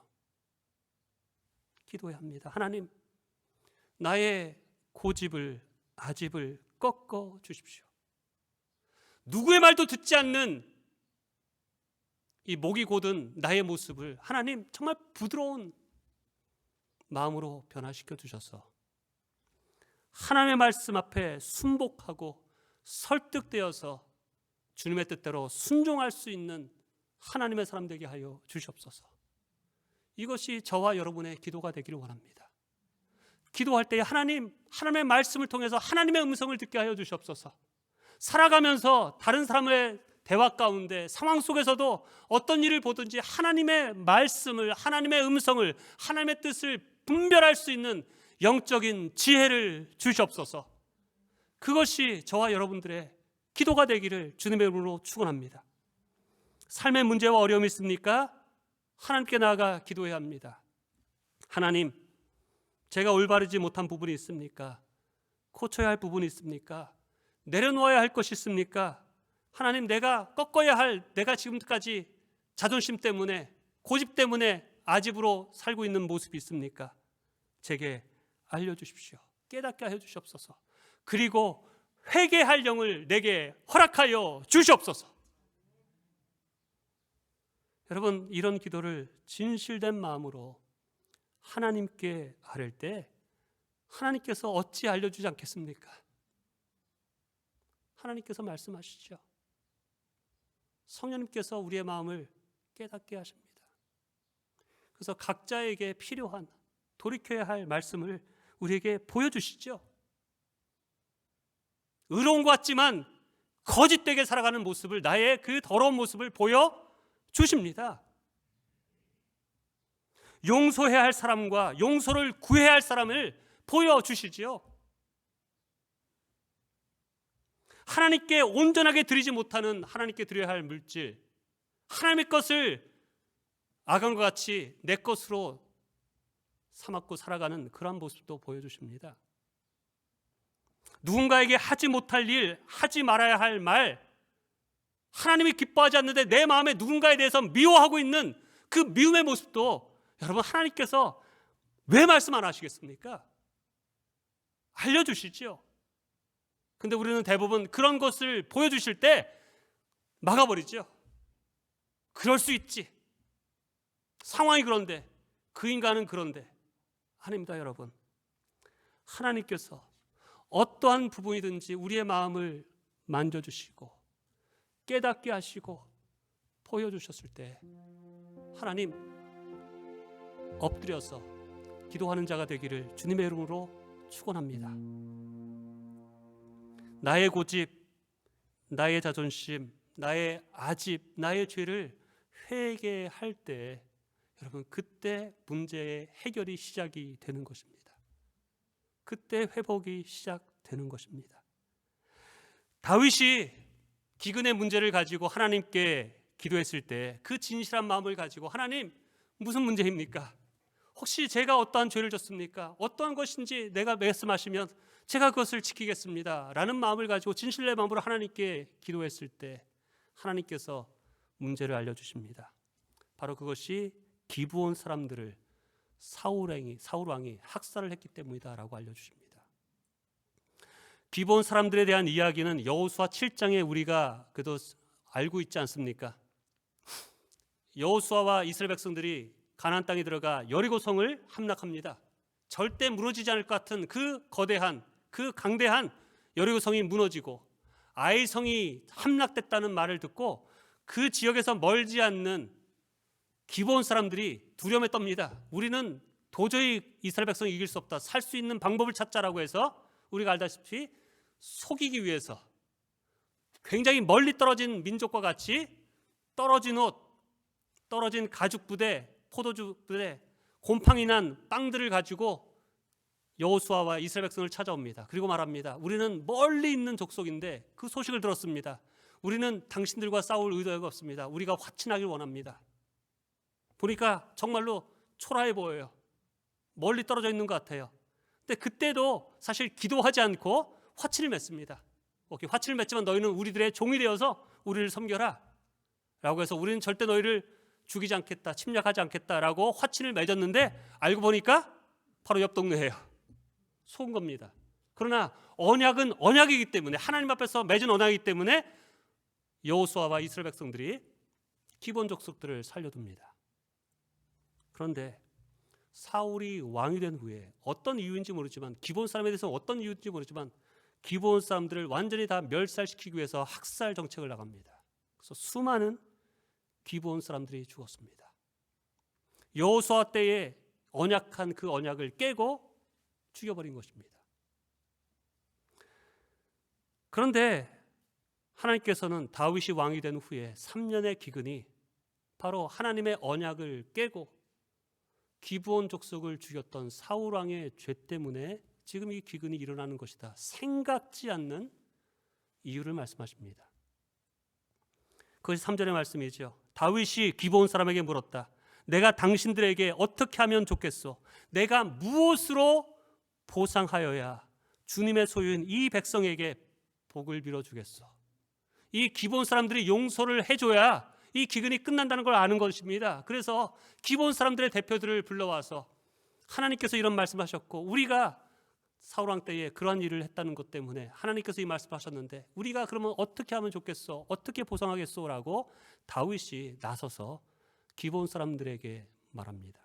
기도해야 합니다. 하나님, 나의 고집을 아집을 꺾어 주십시오. 누구의 말도 듣지 않는 이 목이 곧은 나의 모습을 하나님 정말 부드러운 마음으로 변화시켜 주셔서 하나님의 말씀 앞에 순복하고 설득되어서 주님의 뜻대로 순종할 수 있는 하나님의 사람 되게 하여 주시옵소서. 이것이 저와 여러분의 기도가 되기를 원합니다. 기도할 때 하나님의 말씀을 통해서 하나님의 음성을 듣게 하여 주시옵소서. 살아가면서 다른 사람의 대화 가운데 상황 속에서도 어떤 일을 보든지 하나님의 말씀을, 하나님의 음성을, 하나님의 뜻을 분별할 수 있는 영적인 지혜를 주시옵소서. 그것이 저와 여러분들의 기도가 되기를 주님의 이름으로 축원합니다. 삶의 문제와 어려움이 있습니까? 하나님께 나아가 기도해야 합니다. 하나님, 제가 올바르지 못한 부분이 있습니까? 고쳐야 할 부분이 있습니까? 내려놓아야 할 것이 있습니까? 하나님, 내가 꺾어야 할, 내가 지금까지 자존심 때문에, 고집 때문에 아집으로 살고 있는 모습이 있습니까? 제게 알려주십시오. 깨닫게 하여 주시옵소서. 그리고 회개할 영을 내게 허락하여 주시옵소서. 여러분, 이런 기도를 진실된 마음으로 하나님께 아뢰 때 하나님께서 어찌 알려주지 않겠습니까? 하나님께서 말씀하시죠. 성령님께서 우리의 마음을 깨닫게 하십니다. 그래서 각자에게 필요한 돌이켜야 할 말씀을 우리에게 보여주시죠. 의로운 것 같지만 거짓되게 살아가는 모습을, 나의 그 더러운 모습을 보여주십니다. 용서해야 할 사람과 용서를 구해야 할 사람을 보여주시지요. 하나님께 온전하게 드리지 못하는, 하나님께 드려야 할 물질, 하나님의 것을 아간과 같이 내 것으로 삼았고 살아가는 그런 모습도 보여주십니다. 누군가에게 하지 못할 일, 하지 말아야 할 말, 하나님이 기뻐하지 않는데 내 마음에 누군가에 대해서 미워하고 있는 그 미움의 모습도 여러분 하나님께서 왜 말씀 안 하시겠습니까? 알려주시죠. 근데 우리는 대부분 그런 것을 보여주실 때 막아버리죠. 그럴 수 있지. 상황이 그런데, 그 인간은 그런데. 아닙니다, 여러분. 하나님께서 어떠한 부분이든지 우리의 마음을 만져주시고 깨닫게 하시고 보여주셨을 때 하나님 엎드려서 기도하는 자가 되기를 주님의 이름으로 축원합니다. 나의 고집, 나의 자존심, 나의 아집, 나의 죄를 회개할 때 여러분 그때 문제의 해결이 시작이 되는 것입니다. 그때 회복이 시작되는 것입니다. 다윗이 기근의 문제를 가지고 하나님께 기도했을 때 그 진실한 마음을 가지고 하나님 무슨 문제입니까? 혹시 제가 어떠한 죄를 졌습니까? 어떠한 것인지 내가 말씀하시면 제가 그것을 지키겠습니다 라는 마음을 가지고 진실의 마음으로 하나님께 기도했을 때 하나님께서 문제를 알려주십니다. 바로 그것이 기브온 사람들을 사울 왕이 학살을 했기 때문이다 라고 알려주십니다. 기브온 사람들에 대한 이야기는 여호수아 7장에 우리가 그래도 알고 있지 않습니까? 여호수아와 이스라엘 백성들이 가나안 땅에 들어가 여리고성을 함락합니다. 절대 무너지지 않을 것 같은 그 거대한 그 강대한 여리고성이 무너지고 아이성이 함락됐다는 말을 듣고 그 지역에서 멀지 않는 기브온 사람들이 두려움에 떱니다. 우리는 도저히 이스라엘 백성이 이길 수 없다. 살 수 있는 방법을 찾자라고 해서 우리가 알다시피 속이기 위해서 굉장히 멀리 떨어진 민족과 같이 떨어진 옷, 떨어진 가죽 부대, 포도주 부대, 곰팡이 난 빵들을 가지고 여호수아와 이스라엘 백성을 찾아옵니다. 그리고 말합니다. 우리는 멀리 있는 족속인데 그 소식을 들었습니다. 우리는 당신들과 싸울 의도가 없습니다. 우리가 화친하길 원합니다. 보니까 정말로 초라해 보여요. 멀리 떨어져 있는 것 같아요. 근데 그때도 사실 기도하지 않고 화친을 맺습니다. 오케이, 화친을 맺지만 너희는 우리들의 종이 되어서 우리를 섬겨라 라고 해서 우리는 절대 너희를 죽이지 않겠다, 침략하지 않겠다라고 화친을 맺었는데 알고 보니까 바로 옆 동네예요. 속은 겁니다. 그러나 언약은 언약이기 때문에 하나님 앞에서 맺은 언약이기 때문에 여호수아와 이스라엘 백성들이 기브온 족속들을 살려둡니다. 그런데 사울이 왕이 된 후에 어떤 이유인지 모르지만 기브온 사람에 대해서 어떤 이유인지 모르지만 기브온 사람들을 완전히 다 멸살시키기 위해서 학살 정책을 나갑니다. 그래서 수많은 기브온 사람들이 죽었습니다. 여호수아 때에 언약한 그 언약을 깨고 죽여버린 것입니다. 그런데 하나님께서는 다윗이 왕이 된 후에 3년의 기근이 바로 하나님의 언약을 깨고 기브온 족속을 죽였던 사울 왕의 죄 때문에 지금 이 기근이 일어나는 것이다. 생각지 않는 이유를 말씀하십니다. 그것이 3절의 말씀이죠. 다윗이 기브온 사람에게 물었다. 내가 당신들에게 어떻게 하면 좋겠소? 내가 무엇으로 보상하여야 주님의 소유인 이 백성에게 복을 빌어주겠소? 이 기브온 사람들이 용서를 해줘야 이 기근이 끝난다는 걸 아는 것입니다. 그래서 기브온 사람들의 대표들을 불러와서 하나님께서 이런 말씀하셨고 우리가 사울왕 때에 그러한 일을 했다는 것 때문에 하나님께서 이 말씀하셨는데 우리가 그러면 어떻게 하면 좋겠소? 어떻게 보상하겠소? 라고 다윗이 나서서 기브온 사람들에게 말합니다.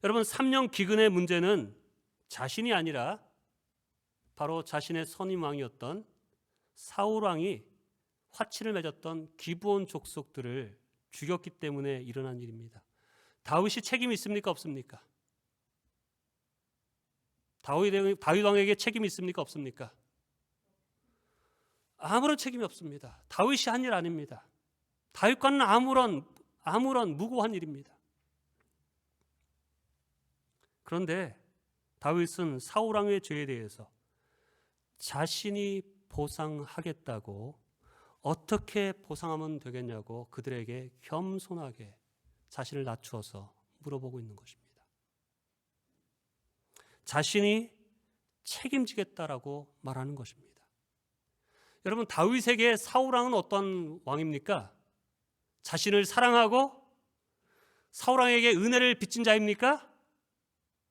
여러분 3년 기근의 문제는 자신이 아니라 바로 자신의 선임왕이었던 사울왕이 화친을 맺었던 기브온 족속들을 죽였기 때문에 일어난 일입니다. 다윗이 책임이 있습니까? 없습니까? 다윗 왕에게 책임이 있습니까? 없습니까? 아무런 책임이 없습니다. 다윗이 한 일 아닙니다. 다윗과는 아무런 무고한 일입니다. 그런데 다윗은 사울 왕의 죄에 대해서 자신이 보상하겠다고 어떻게 보상하면 되겠냐고 그들에게 겸손하게 자신을 낮추어서 물어보고 있는 것입니다. 자신이 책임지겠다라고 말하는 것입니다. 여러분, 다윗에게 사울왕은 어떤 왕입니까? 자신을 사랑하고 사울왕에게 은혜를 빚진 자입니까?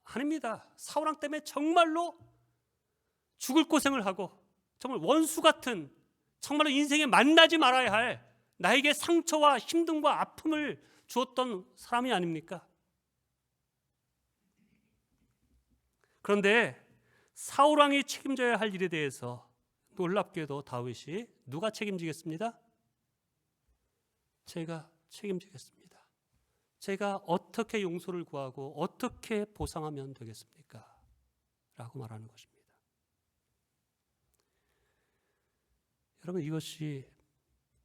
아닙니다. 사울왕 때문에 정말로 죽을 고생을 하고 정말 원수 같은, 정말로 인생에 만나지 말아야 할 나에게 상처와 힘듦과 아픔을 주었던 사람이 아닙니까? 그런데 사울왕이 책임져야 할 일에 대해서 놀랍게도 다윗이 누가 책임지겠습니다? 제가 책임지겠습니다. 제가 어떻게 용서를 구하고 어떻게 보상하면 되겠습니까? 라고 말하는 것입니다. 여러분, 이것이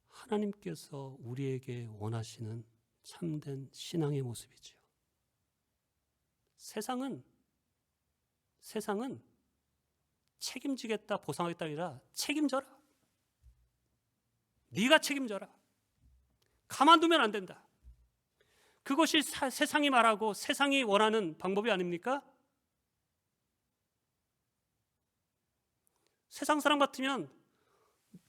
하나님께서 우리에게 원하시는 참된 신앙의 모습이죠. 세상은 책임지겠다, 보상하겠다 아니라 책임져라. 네가 책임져라. 가만두면 안 된다. 그것이 세상이 말하고 세상이 원하는 방법이 아닙니까? 세상 사람 같으면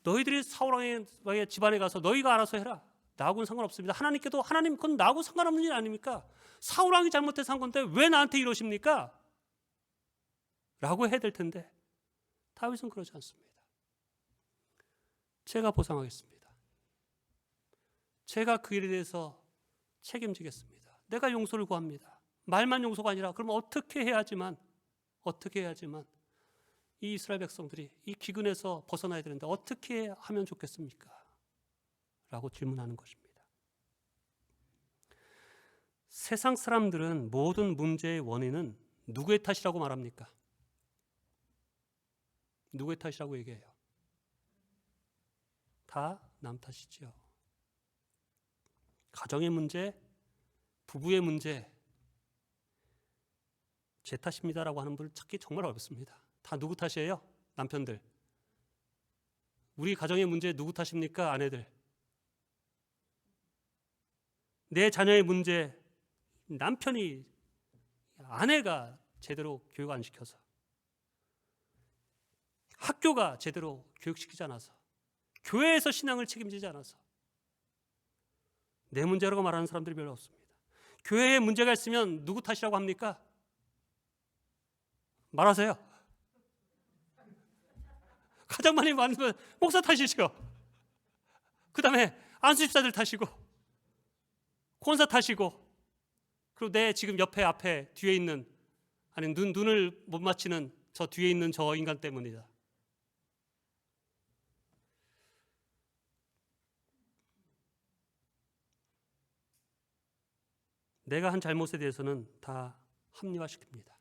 너희들이 사울왕의 집안에 가서 너희가 알아서 해라. 나하고는 상관없습니다. 하나님께도 하나님 그건 나하고 상관없는 일 아닙니까? 사울왕이 잘못해서 한 건데 왜 나한테 이러십니까? 라고 해야 될 텐데 다윗은 그러지 않습니다. 제가 보상하겠습니다. 제가 그 일에 대해서 책임지겠습니다. 내가 용서를 구합니다. 말만 용서가 아니라 그러면 어떻게 해야지만 이 이스라엘 백성들이 이 기근에서 벗어나야 되는데 어떻게 하면 좋겠습니까? 라고 질문하는 것입니다. 세상 사람들은 모든 문제의 원인은 누구의 탓이라고 말합니까? 누구의 탓이라고 얘기해요? 다 남 탓이죠. 가정의 문제, 부부의 문제, 제 탓입니다라고 하는 분을 찾기 정말 어렵습니다. 다 누구 탓이에요? 남편들. 우리 가정의 문제 누구 탓입니까? 아내들. 내 자녀의 문제, 남편이, 아내가 제대로 교육 안 시켜서, 학교가 제대로 교육시키지 않아서, 교회에서 신앙을 책임지지 않아서 내 문제라고 말하는 사람들이 별로 없습니다. 교회에 문제가 있으면 누구 탓이라고 합니까? 말하세요. 가장 많이 말하는 건 목사 탓이죠. 그 다음에 안수집사들 탓이고 권사 탓이고, 그리고 내 지금 옆에 앞에 뒤에 있는, 아니 눈을 못 맞히는 저 뒤에 있는 저 인간 때문이다. 내가 한 잘못에 대해서는 다 합리화시킵니다.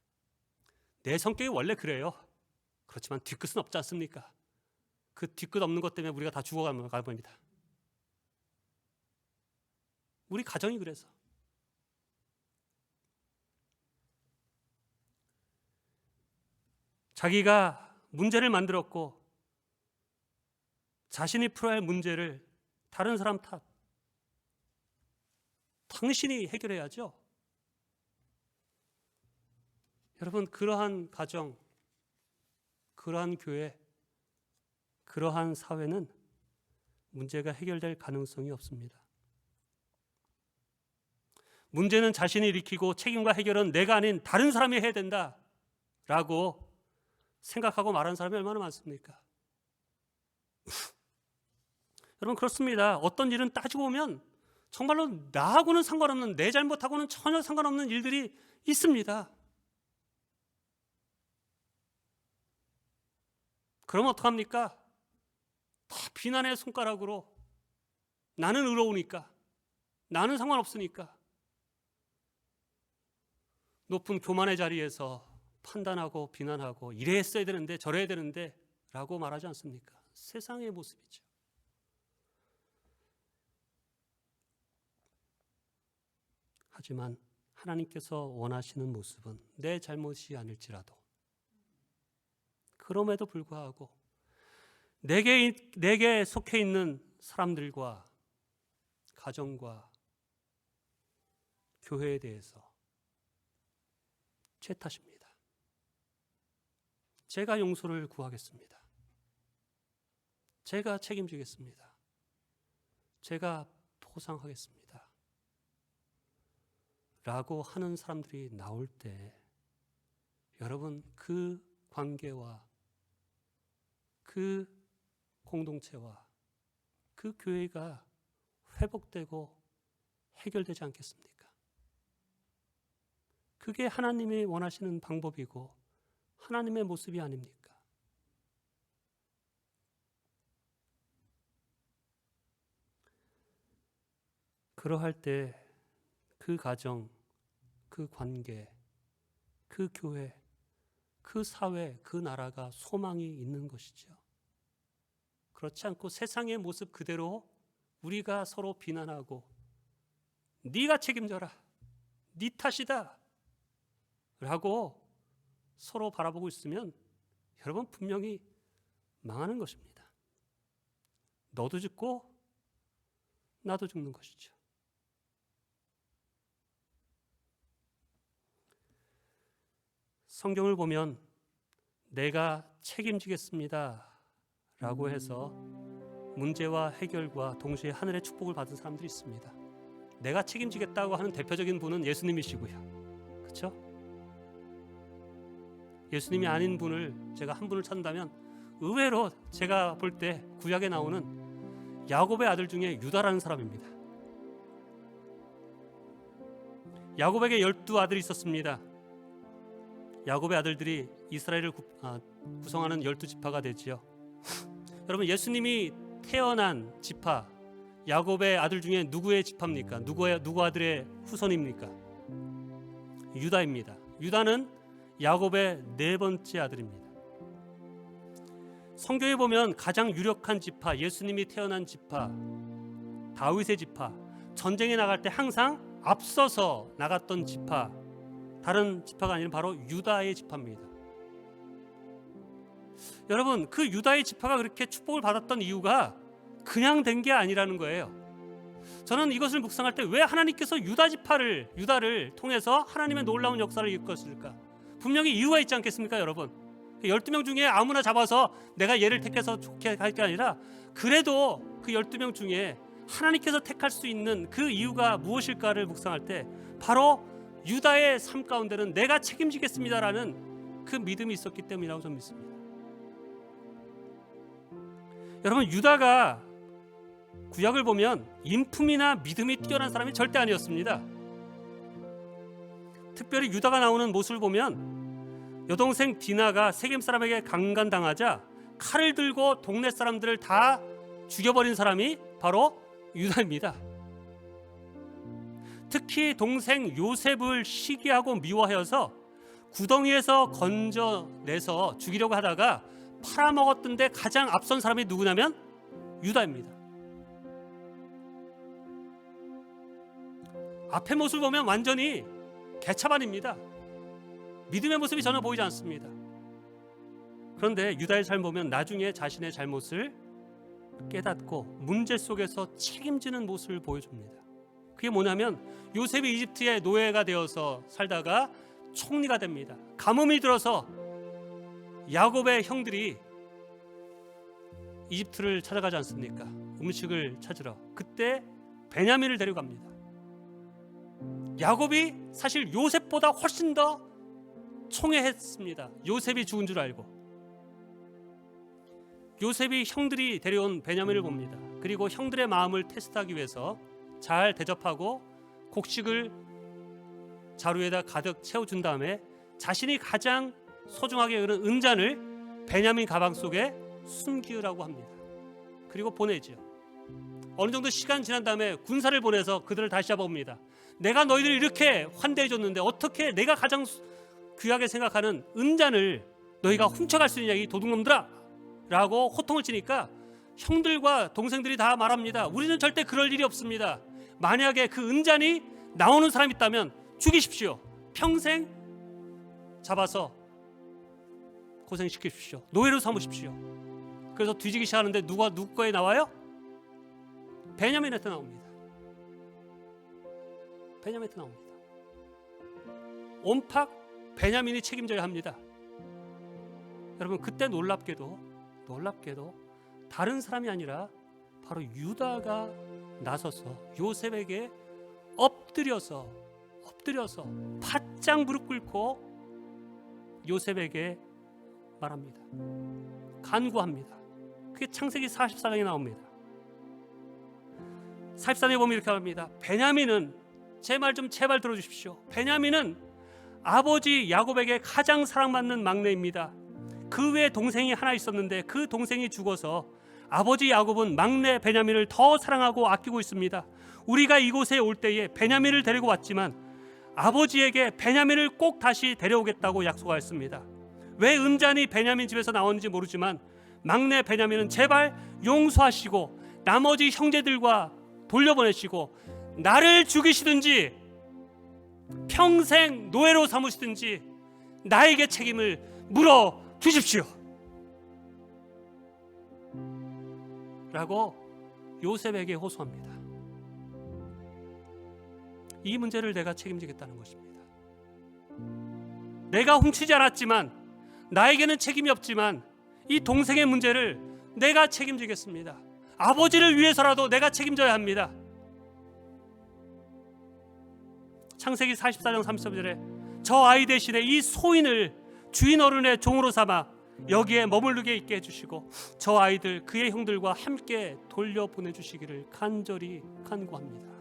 내 성격이 원래 그래요. 그렇지만 뒤끝은 없지 않습니까? 그 뒤끝 없는 것 때문에 우리가 다 죽어가는 겁니다. 우리 가정이 그래서. 자기가 문제를 만들었고 자신이 풀어야 할 문제를 다른 사람 탓, 당신이 해결해야죠. 여러분, 그러한 가정, 그러한 교회, 그러한 사회는 문제가 해결될 가능성이 없습니다. 문제는 자신이 일으키고 책임과 해결은 내가 아닌 다른 사람이 해야 된다라고 생각하고 말하는 사람이 얼마나 많습니까? 여러분, 그렇습니다. 어떤 일은 따지고 보면 정말로 나하고는 상관없는, 내 잘못하고는 전혀 상관없는 일들이 있습니다. 그러면 어떡합니까? 다 비난의 손가락으로, 나는 의로우니까, 나는 상관없으니까, 높은 교만의 자리에서 판단하고 비난하고 이래 했어야 되는데 저래야 되는데 라고 말하지 않습니까? 세상의 모습이죠. 하지만 하나님께서 원하시는 모습은 내 잘못이 아닐지라도, 그럼에도 불구하고 내게 속해 있는 사람들과 가정과 교회에 대해서 제 탓입니다. 제가 용서를 구하겠습니다. 제가 책임지겠습니다. 제가 보상하겠습니다. 라고 하는 사람들이 나올 때 여러분, 그 관계와 그 공동체와 그 교회가 회복되고 해결되지 않겠습니까? 그게 하나님이 원하시는 방법이고 하나님의 모습이 아닙니까? 그러할 때 그 가정, 그 관계, 그 교회, 그 사회, 그 나라가 소망이 있는 것이죠. 그렇지 않고 세상의 모습 그대로 우리가 서로 비난하고 네가 책임져라, 네 탓이다 라고 서로 바라보고 있으면 여러분 분명히 망하는 것입니다. 너도 죽고 나도 죽는 것이죠. 성경을 보면 내가 책임지겠습니다 라고 해서 문제와 해결과 동시에 하늘의 축복을 받은 사람들이 있습니다. 내가 책임지겠다고 하는 대표적인 분은 예수님이시고요. 그렇죠? 예수님이 아닌 분을 제가 한 분을 찾는다면 의외로 제가 볼 때 구약에 나오는 야곱의 아들 중에 유다라는 사람입니다. 야곱에게 12아들이 있었습니다. 야곱의 아들들이 이스라엘을 구성하는 12지파가 되지요. 여러분, 예수님이 태어난 지파 야곱의 아들 중에 누구의 지파입니까? 누구 아들의 후손입니까? 유다입니다. 유다는 야곱의 4번째 아들입니다. 성경에 보면 가장 유력한 지파, 예수님이 태어난 지파, 다윗의 지파, 전쟁에 나갈 때 항상 앞서서 나갔던 지파, 다른 지파가 아니라 바로 유다의 지파입니다. 여러분, 그 유다의 지파가 그렇게 축복을 받았던 이유가 그냥 된 게 아니라는 거예요. 저는 이것을 묵상할 때 왜 하나님께서 유다를 통해서 하나님의 놀라운 역사를 이끌었을까? 분명히 이유가 있지 않겠습니까, 여러분? 12명 중에 아무나 잡아서 내가 얘를 택해서 좋게 할 게 아니라 그래도 그 12명 중에 하나님께서 택할 수 있는 그 이유가 무엇일까를 묵상할 때 바로 유다의 삶 가운데는 내가 책임지겠습니다라는 그 믿음이 있었기 때문이라고 저는 믿습니다. 여러분, 유다가 구약을 보면 인품이나 믿음이 뛰어난 사람이 절대 아니었습니다. 특별히 유다가 나오는 모습을 보면 여동생 디나가 세겜 사람에게 강간당하자 칼을 들고 동네 사람들을 다 죽여버린 사람이 바로 유다입니다. 특히 동생 요셉을 시기하고 미워하여서 구덩이에서 건져내서 죽이려고 하다가 팔아먹었던데 가장 앞선 사람이 누구냐면 유다입니다. 앞의 모습을 보면 완전히 개차반입니다. 믿음의 모습이 전혀 보이지 않습니다. 그런데 유다의 삶을 보면 나중에 자신의 잘못을 깨닫고 문제 속에서 책임지는 모습을 보여줍니다. 그게 뭐냐면 요셉이 이집트의 노예가 되어서 살다가 총리가 됩니다. 가뭄이 들어서 야곱의 형들이 이집트를 찾아가지 않습니까? 음식을 찾으러. 그때 베냐민을 데려갑니다. 야곱이 사실 요셉보다 훨씬 더 총애했습니다. 요셉이 죽은 줄 알고. 요셉이 형들이 데려온 베냐민을 봅니다. 그리고 형들의 마음을 테스트하기 위해서 잘 대접하고 곡식을 자루에다 가득 채워준 다음에 자신이 가장 소중하게 여기는 은잔을 베냐민 가방 속에 숨기라고 합니다. 그리고 보내죠. 어느 정도 시간 지난 다음에 군사를 보내서 그들을 다시 잡아옵니다. 내가 너희들을 이렇게 환대해줬는데 어떻게 내가 가장 귀하게 생각하는 은잔을 너희가 훔쳐갈 수 있냐, 이 도둑놈들아 라고 호통을 치니까 형들과 동생들이 다 말합니다. 우리는 절대 그럴 일이 없습니다. 만약에 그 은잔이 나오는 사람이 있다면 죽이십시오. 평생 잡아서 고생시키십시오. 노예로 삼으십시오. 그래서 뒤지기 시작하는데 누구 거에 나와요? 베냐민한테 나옵니다. 베냐민한테 나옵니다. 온팍 베냐민이 책임져야 합니다. 여러분, 그때 놀랍게도 다른 사람이 아니라 바로 유다가 나서서 요셉에게 엎드려서 바짝 무릎 꿇고 요셉에게 말합니다. 간구합니다. 그게 창세기 44장에 나옵니다. 44장에 보면 이렇게 합니다. 베냐민은, 제 말 좀 제발 들어주십시오. 베냐민은 아버지 야곱에게 가장 사랑받는 막내입니다. 그 외에 동생이 하나 있었는데 그 동생이 죽어서 아버지 야곱은 막내 베냐민을 더 사랑하고 아끼고 있습니다. 우리가 이곳에 올 때에 베냐민을 데리고 왔지만 아버지에게 베냐민을 꼭 다시 데려오겠다고 약속하였습니다. 왜 은잔이 베냐민 집에서 나오는지 모르지만 막내 베냐민은 제발 용서하시고 나머지 형제들과 돌려보내시고 나를 죽이시든지 평생 노예로 삼으시든지 나에게 책임을 물어 주십시오 라고 요셉에게 호소합니다. 이 문제를 내가 책임지겠다는 것입니다. 내가 훔치지 않았지만, 나에게는 책임이 없지만 이 동생의 문제를 내가 책임지겠습니다. 아버지를 위해서라도 내가 책임져야 합니다. 창세기 44장 33절에 저 아이 대신에 이 소인을 주인 어른의 종으로 삼아 여기에 머무르게 있게 해주시고 저 아이들 그의 형들과 함께 돌려보내주시기를 간절히 간구합니다.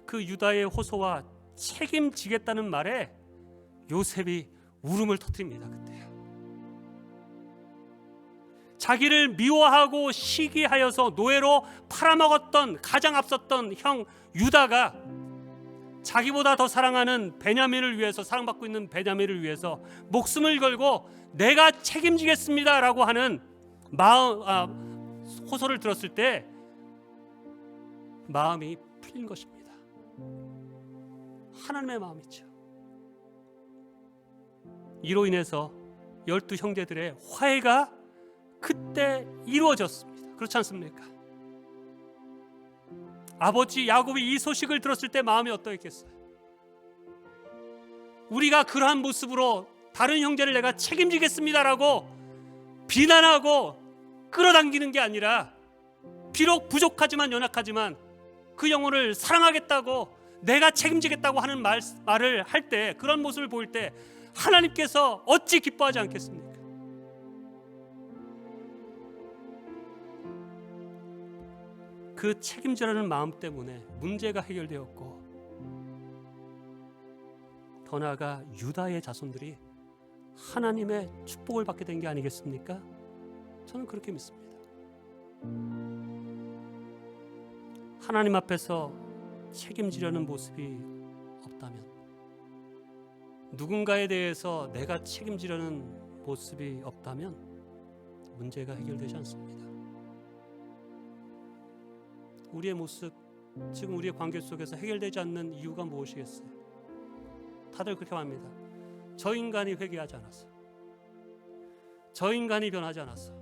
그 유다의 호소와 책임지겠다는 말에 요셉이 울음을 터뜨립니다. 그때요. 자기를 미워하고 시기하여서 노예로 팔아먹었던, 가장 앞섰던 형 유다가 자기보다 더 사랑하는 베냐민을 위해서, 사랑받고 있는 베냐민을 위해서 목숨을 걸고 내가 책임지겠습니다 라고 하는 호소를 들었을 때 마음이 풀린 것입니다. 하나님의 마음이죠. 이로 인해서 12 형제들의 화해가 그때 이루어졌습니다. 그렇지 않습니까? 아버지 야곱이 이 소식을 들었을 때 마음이 어떠했겠어요? 우리가 그러한 모습으로 다른 형제를 내가 책임지겠습니다라고 비난하고 끌어당기는 게 아니라, 비록 부족하지만 연약하지만 그 영혼을 사랑하겠다고, 내가 책임지겠다고 하는 말을 할 때, 그런 모습을 보일 때 하나님께서 어찌 기뻐하지 않겠습니까? 그 책임지라는 마음 때문에 문제가 해결되었고, 더 나아가 유다의 자손들이 하나님의 축복을 받게 된 게 아니겠습니까? 저는 그렇게 믿습니다. 하나님 앞에서 책임지려는 모습이 없다면, 누군가에 대해서 내가 책임지려는 모습이 없다면 문제가 해결되지 않습니다. 우리의 모습, 지금 우리의 관계 속에서 해결되지 않는 이유가 무엇이겠어요? 다들 그렇게 말합니다. 저 인간이 회개하지 않았어. 저 인간이 변하지 않았어.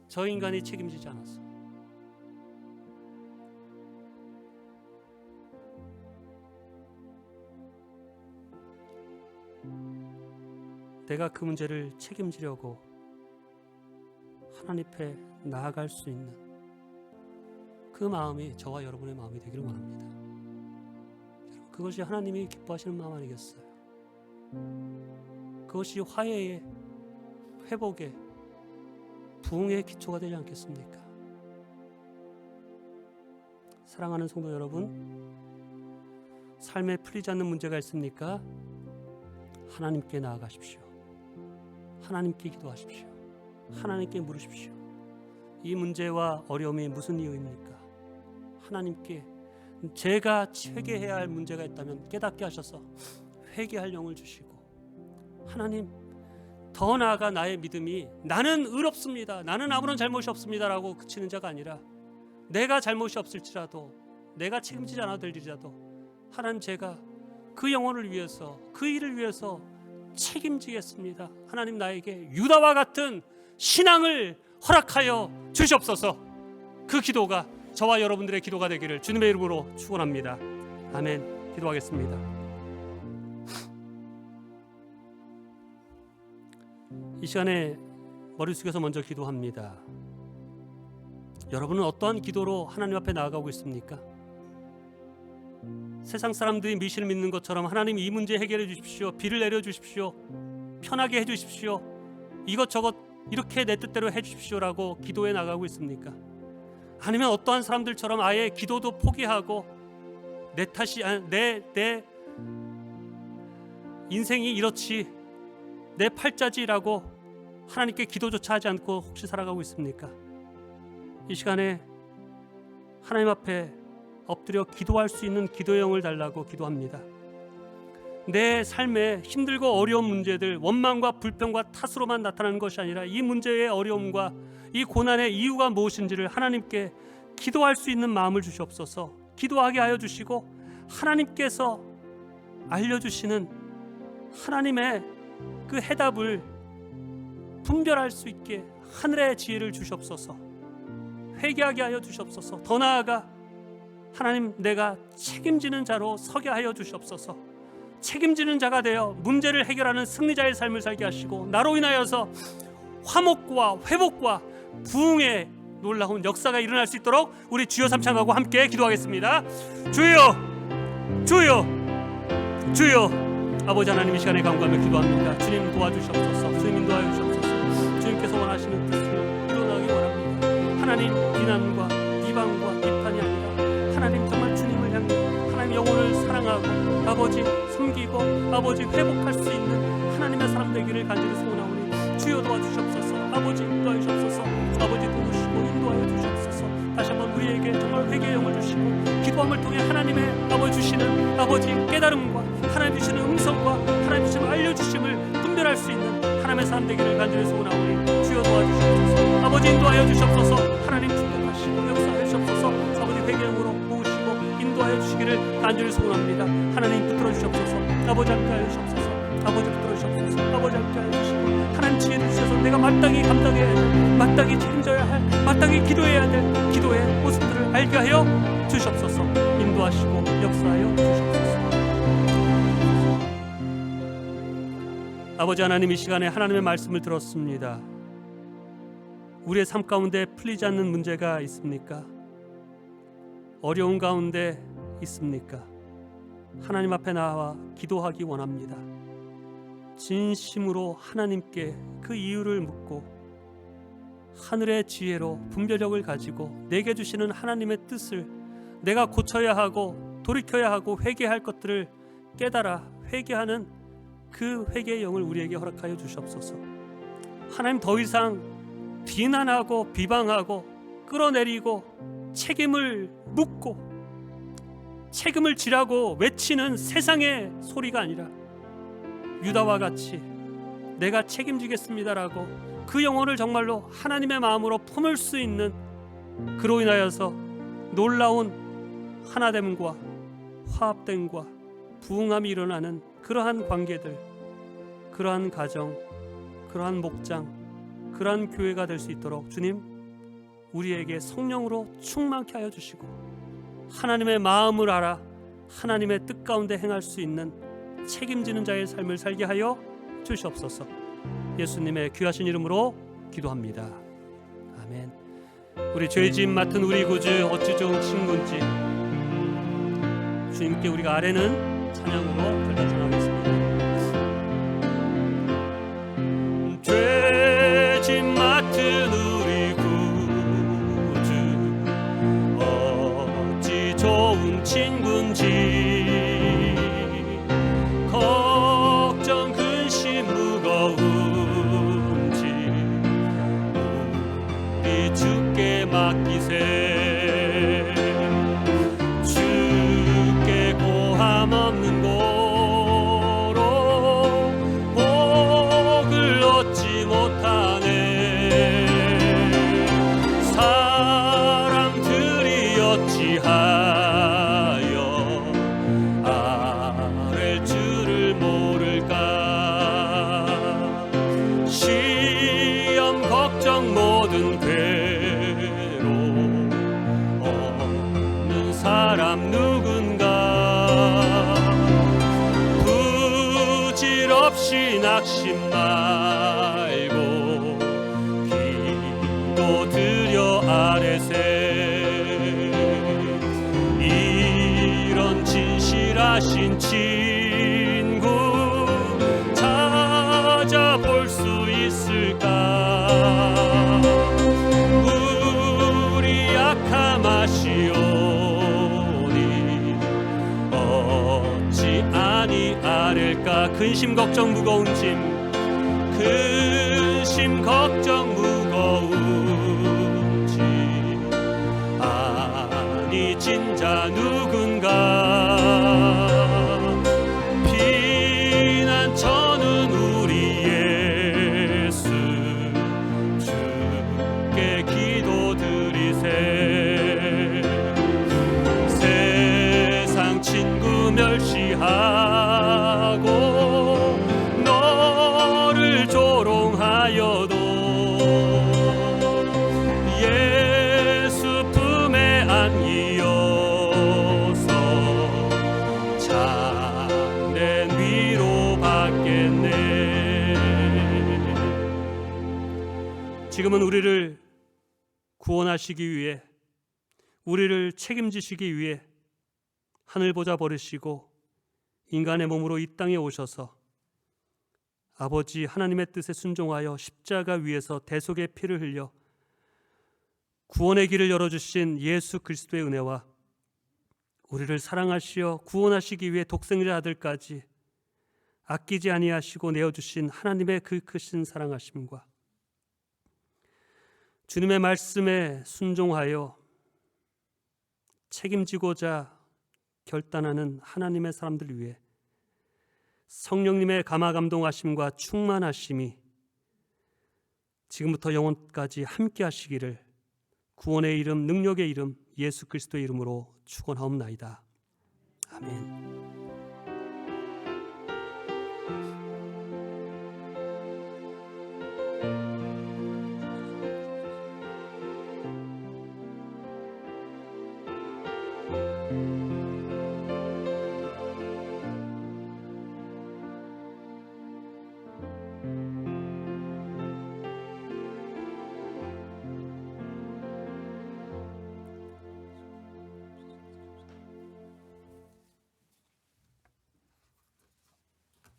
저 인간이 책임지지 않았어. 내가 그 문제를 책임지려고 하나님 앞에 나아갈 수 있는 그 마음이 저와 여러분의 마음이 되기를 원합니다. 여러분, 그것이 하나님이 기뻐하시는 마음 아니겠어요? 그것이 화해의, 회복의, 부흥의 기초가 되지 않겠습니까? 사랑하는 성도 여러분, 삶에 풀리지 않는 문제가 있습니까? 하나님께 나아가십시오. 하나님께 기도하십시오. 하나님께 물으십시오. 이 문제와 어려움이 무슨 이유입니까? 하나님께 제가 회개해야 할 문제가 있다면 깨닫게 하셔서 회개할 영을 주시고, 하나님, 더 나아가 나의 믿음이 나는 의롭습니다, 나는 아무런 잘못이 없습니다 라고 그치는 자가 아니라, 내가 잘못이 없을지라도, 내가 책임지지 않아도 될지라도 하나님, 제가 그 영혼을 위해서, 그 일을 위해서 책임지겠습니다. 하나님, 나에게 유다와 같은 신앙을 허락하여 주시옵소서. 그 기도가 저와 여러분들의 기도가 되기를 주님의 이름으로 축원합니다. 아멘. 기도하겠습니다. 이 시간에 머리 숙여서 먼저 기도합니다. 여러분은 어떠한 기도로 하나님 앞에 나아가고 있습니까? 세상 사람들이 미신을 믿는 것처럼 하나님 이 문제 해결해 주십시오, 비를 내려 주십시오, 편하게 해 주십시오, 이것저것 이렇게 내 뜻대로 해 주십시오라고 기도해 나가고 있습니까? 아니면 어떠한 사람들처럼 아예 기도도 포기하고 내 탓이 내 인생이 이렇지, 내 팔자지라고 하나님께 기도조차 하지 않고 혹시 살아가고 있습니까? 이 시간에 하나님 앞에 엎드려 기도할 수 있는 기도의 영을 달라고 기도합니다. 내 삶에 힘들고 어려운 문제들, 원망과 불평과 탓으로만 나타나는 것이 아니라 이 문제의 어려움과 이 고난의 이유가 무엇인지를 하나님께 기도할 수 있는 마음을 주시옵소서. 기도하게 하여 주시고 하나님께서 알려주시는 하나님의 그 해답을 분별할 수 있게 하늘의 지혜를 주시옵소서. 회개하게 하여 주시옵소서. 더 나아가 하나님, 내가 책임지는 자로 서게 하여 주시옵소서. 책임지는 자가 되어 문제를 해결하는 승리자의 삶을 살게 하시고 나로 인하여서 화목과 회복과 부흥의 놀라운 역사가 일어날 수 있도록 우리 주여 삼창하고 함께 기도하겠습니다. 주여, 주여, 주여. 아버지 하나님, 이 시간에 간구하며 기도합니다. 주님 도와주시옵소서. 주님 인도하여 주시옵소서. 주님께서 원하시는 뜻을 이루어나기 원합니다. 하나님, 비난과 비방과 비판이 아니라 하나님 정말 주님을 향해 하나님 영혼을 사랑하고 아버지 섬기고 아버지 회복할 수 있는 하나님의 사람 되기를 간절히 소원하오니 주여 도와주시옵소서. 아버지 인도하여 주시옵소서. 아버지 도우시고 인도하여 주시옵소서. 다시 한번 우리에게 정말 회개의 영을 주시고 기도함을 통해 하나님의 아버지 주시는 아버지 깨달음과 하나님 주시는 음성과 하나님 주시는 알려주심을 분별할 수 있는 하나님의 사람 되기를 간절히 소원하오니 주여 도와주시옵소서. 아버지 인도하여 주시옵소서. 하나님 축복하시고 역사하여 주시옵소서. 아버지 회개의 영으로 모으시고 인도하여 주시기를 간절히 소원합니다. 하나님 붙들어 주시옵소서. 아버지 함께 하여 주시옵소서. 아버지 붙들어 주시옵소서. 아버지 함께 하여 주시고 하나님 지혜를 주셔서 내가 마땅히 감당해야 될, 마땅히 책임져야 할, 마땅히 기도해야 될 기도의 모습들을 알게 하여 주시옵소서. 인도하시고 역사하여 주시옵소서. 아버지 하나님, 이 시간에 하나님의 말씀을 들었습니다. 우리의 삶 가운데 풀리지 않는 문제가 있습니까? 어려운 가운데 있습니까? 하나님 앞에 나와 기도하기 원합니다. 진심으로 하나님께 그 이유를 묻고 하늘의 지혜로 분별력을 가지고 내게 주시는 하나님의 뜻을 내가 고쳐야 하고 돌이켜야 하고 회개할 것들을 깨달아 회개하는 그 회개의 영을 우리에게 허락하여 주시옵소서. 하나님, 더 이상 비난하고 비방하고 끌어내리고 책임을 묻고 책임을 지라고 외치는 세상의 소리가 아니라 유다와 같이 내가 책임지겠습니다라고 그 영혼을 정말로 하나님의 마음으로 품을 수 있는, 그로 인하여서 놀라운 하나됨과 화합됨과 부흥함이 일어나는 그러한 관계들, 그러한 가정, 그러한 목장, 그러한 교회가 될 수 있도록 주님, 우리에게 성령으로 충만케 하여 주시고 하나님의 마음을 알아 하나님의 뜻 가운데 행할 수 있는 책임지는 자의 삶을 살게 하여 주시옵소서. 예수님의 귀하신 이름으로 기도합니다. 아멘. 우리 죄짐 맡은 우리 구주 어찌 좋은 친구인지 주님께 우리가 아래는 찬양으로 들려 전하겠습니다. 죄짐 맡은 우리 구주 어찌 좋은 친구인지 걱정 근심 무거운지 우리 주께 맡기세. 주께 고함 없는 고로 다시 낙심 말고 기도드려 아뢰세. 이런 진실하신 친구 찾아볼 수 있을까? 우리 약함 아시오니 어찌 아니아랠까? 근심 걱정 무거운 짐, 근심 걱정 무거운 짐 아니 진자 누군가? 피난처는 우리 예수 주께 기도드리세. 세상 친구 멸시하고 너를 조롱하여도 예수 품에 안기어서 참된 위로 받겠네. 지금은 우리를 구원하시기 위해, 우리를 책임지시기 위해 하늘 보좌 버리시고 인간의 몸으로 이 땅에 오셔서 아버지 하나님의 뜻에 순종하여 십자가 위에서 대속의 피를 흘려 구원의 길을 열어주신 예수 그리스도의 은혜와 우리를 사랑하시어 구원하시기 위해 독생자 아들까지 아끼지 아니하시고 내어주신 하나님의 그 크신 사랑하심과 주님의 말씀에 순종하여 책임지고자 결단하는 하나님의 사람들 위해 성령님의 감화 감동하심과 충만하심이 지금부터 영원까지 함께 하시기를 구원의 이름, 능력의 이름, 예수 그리스도의 이름으로 축원하옵나이다. 아멘.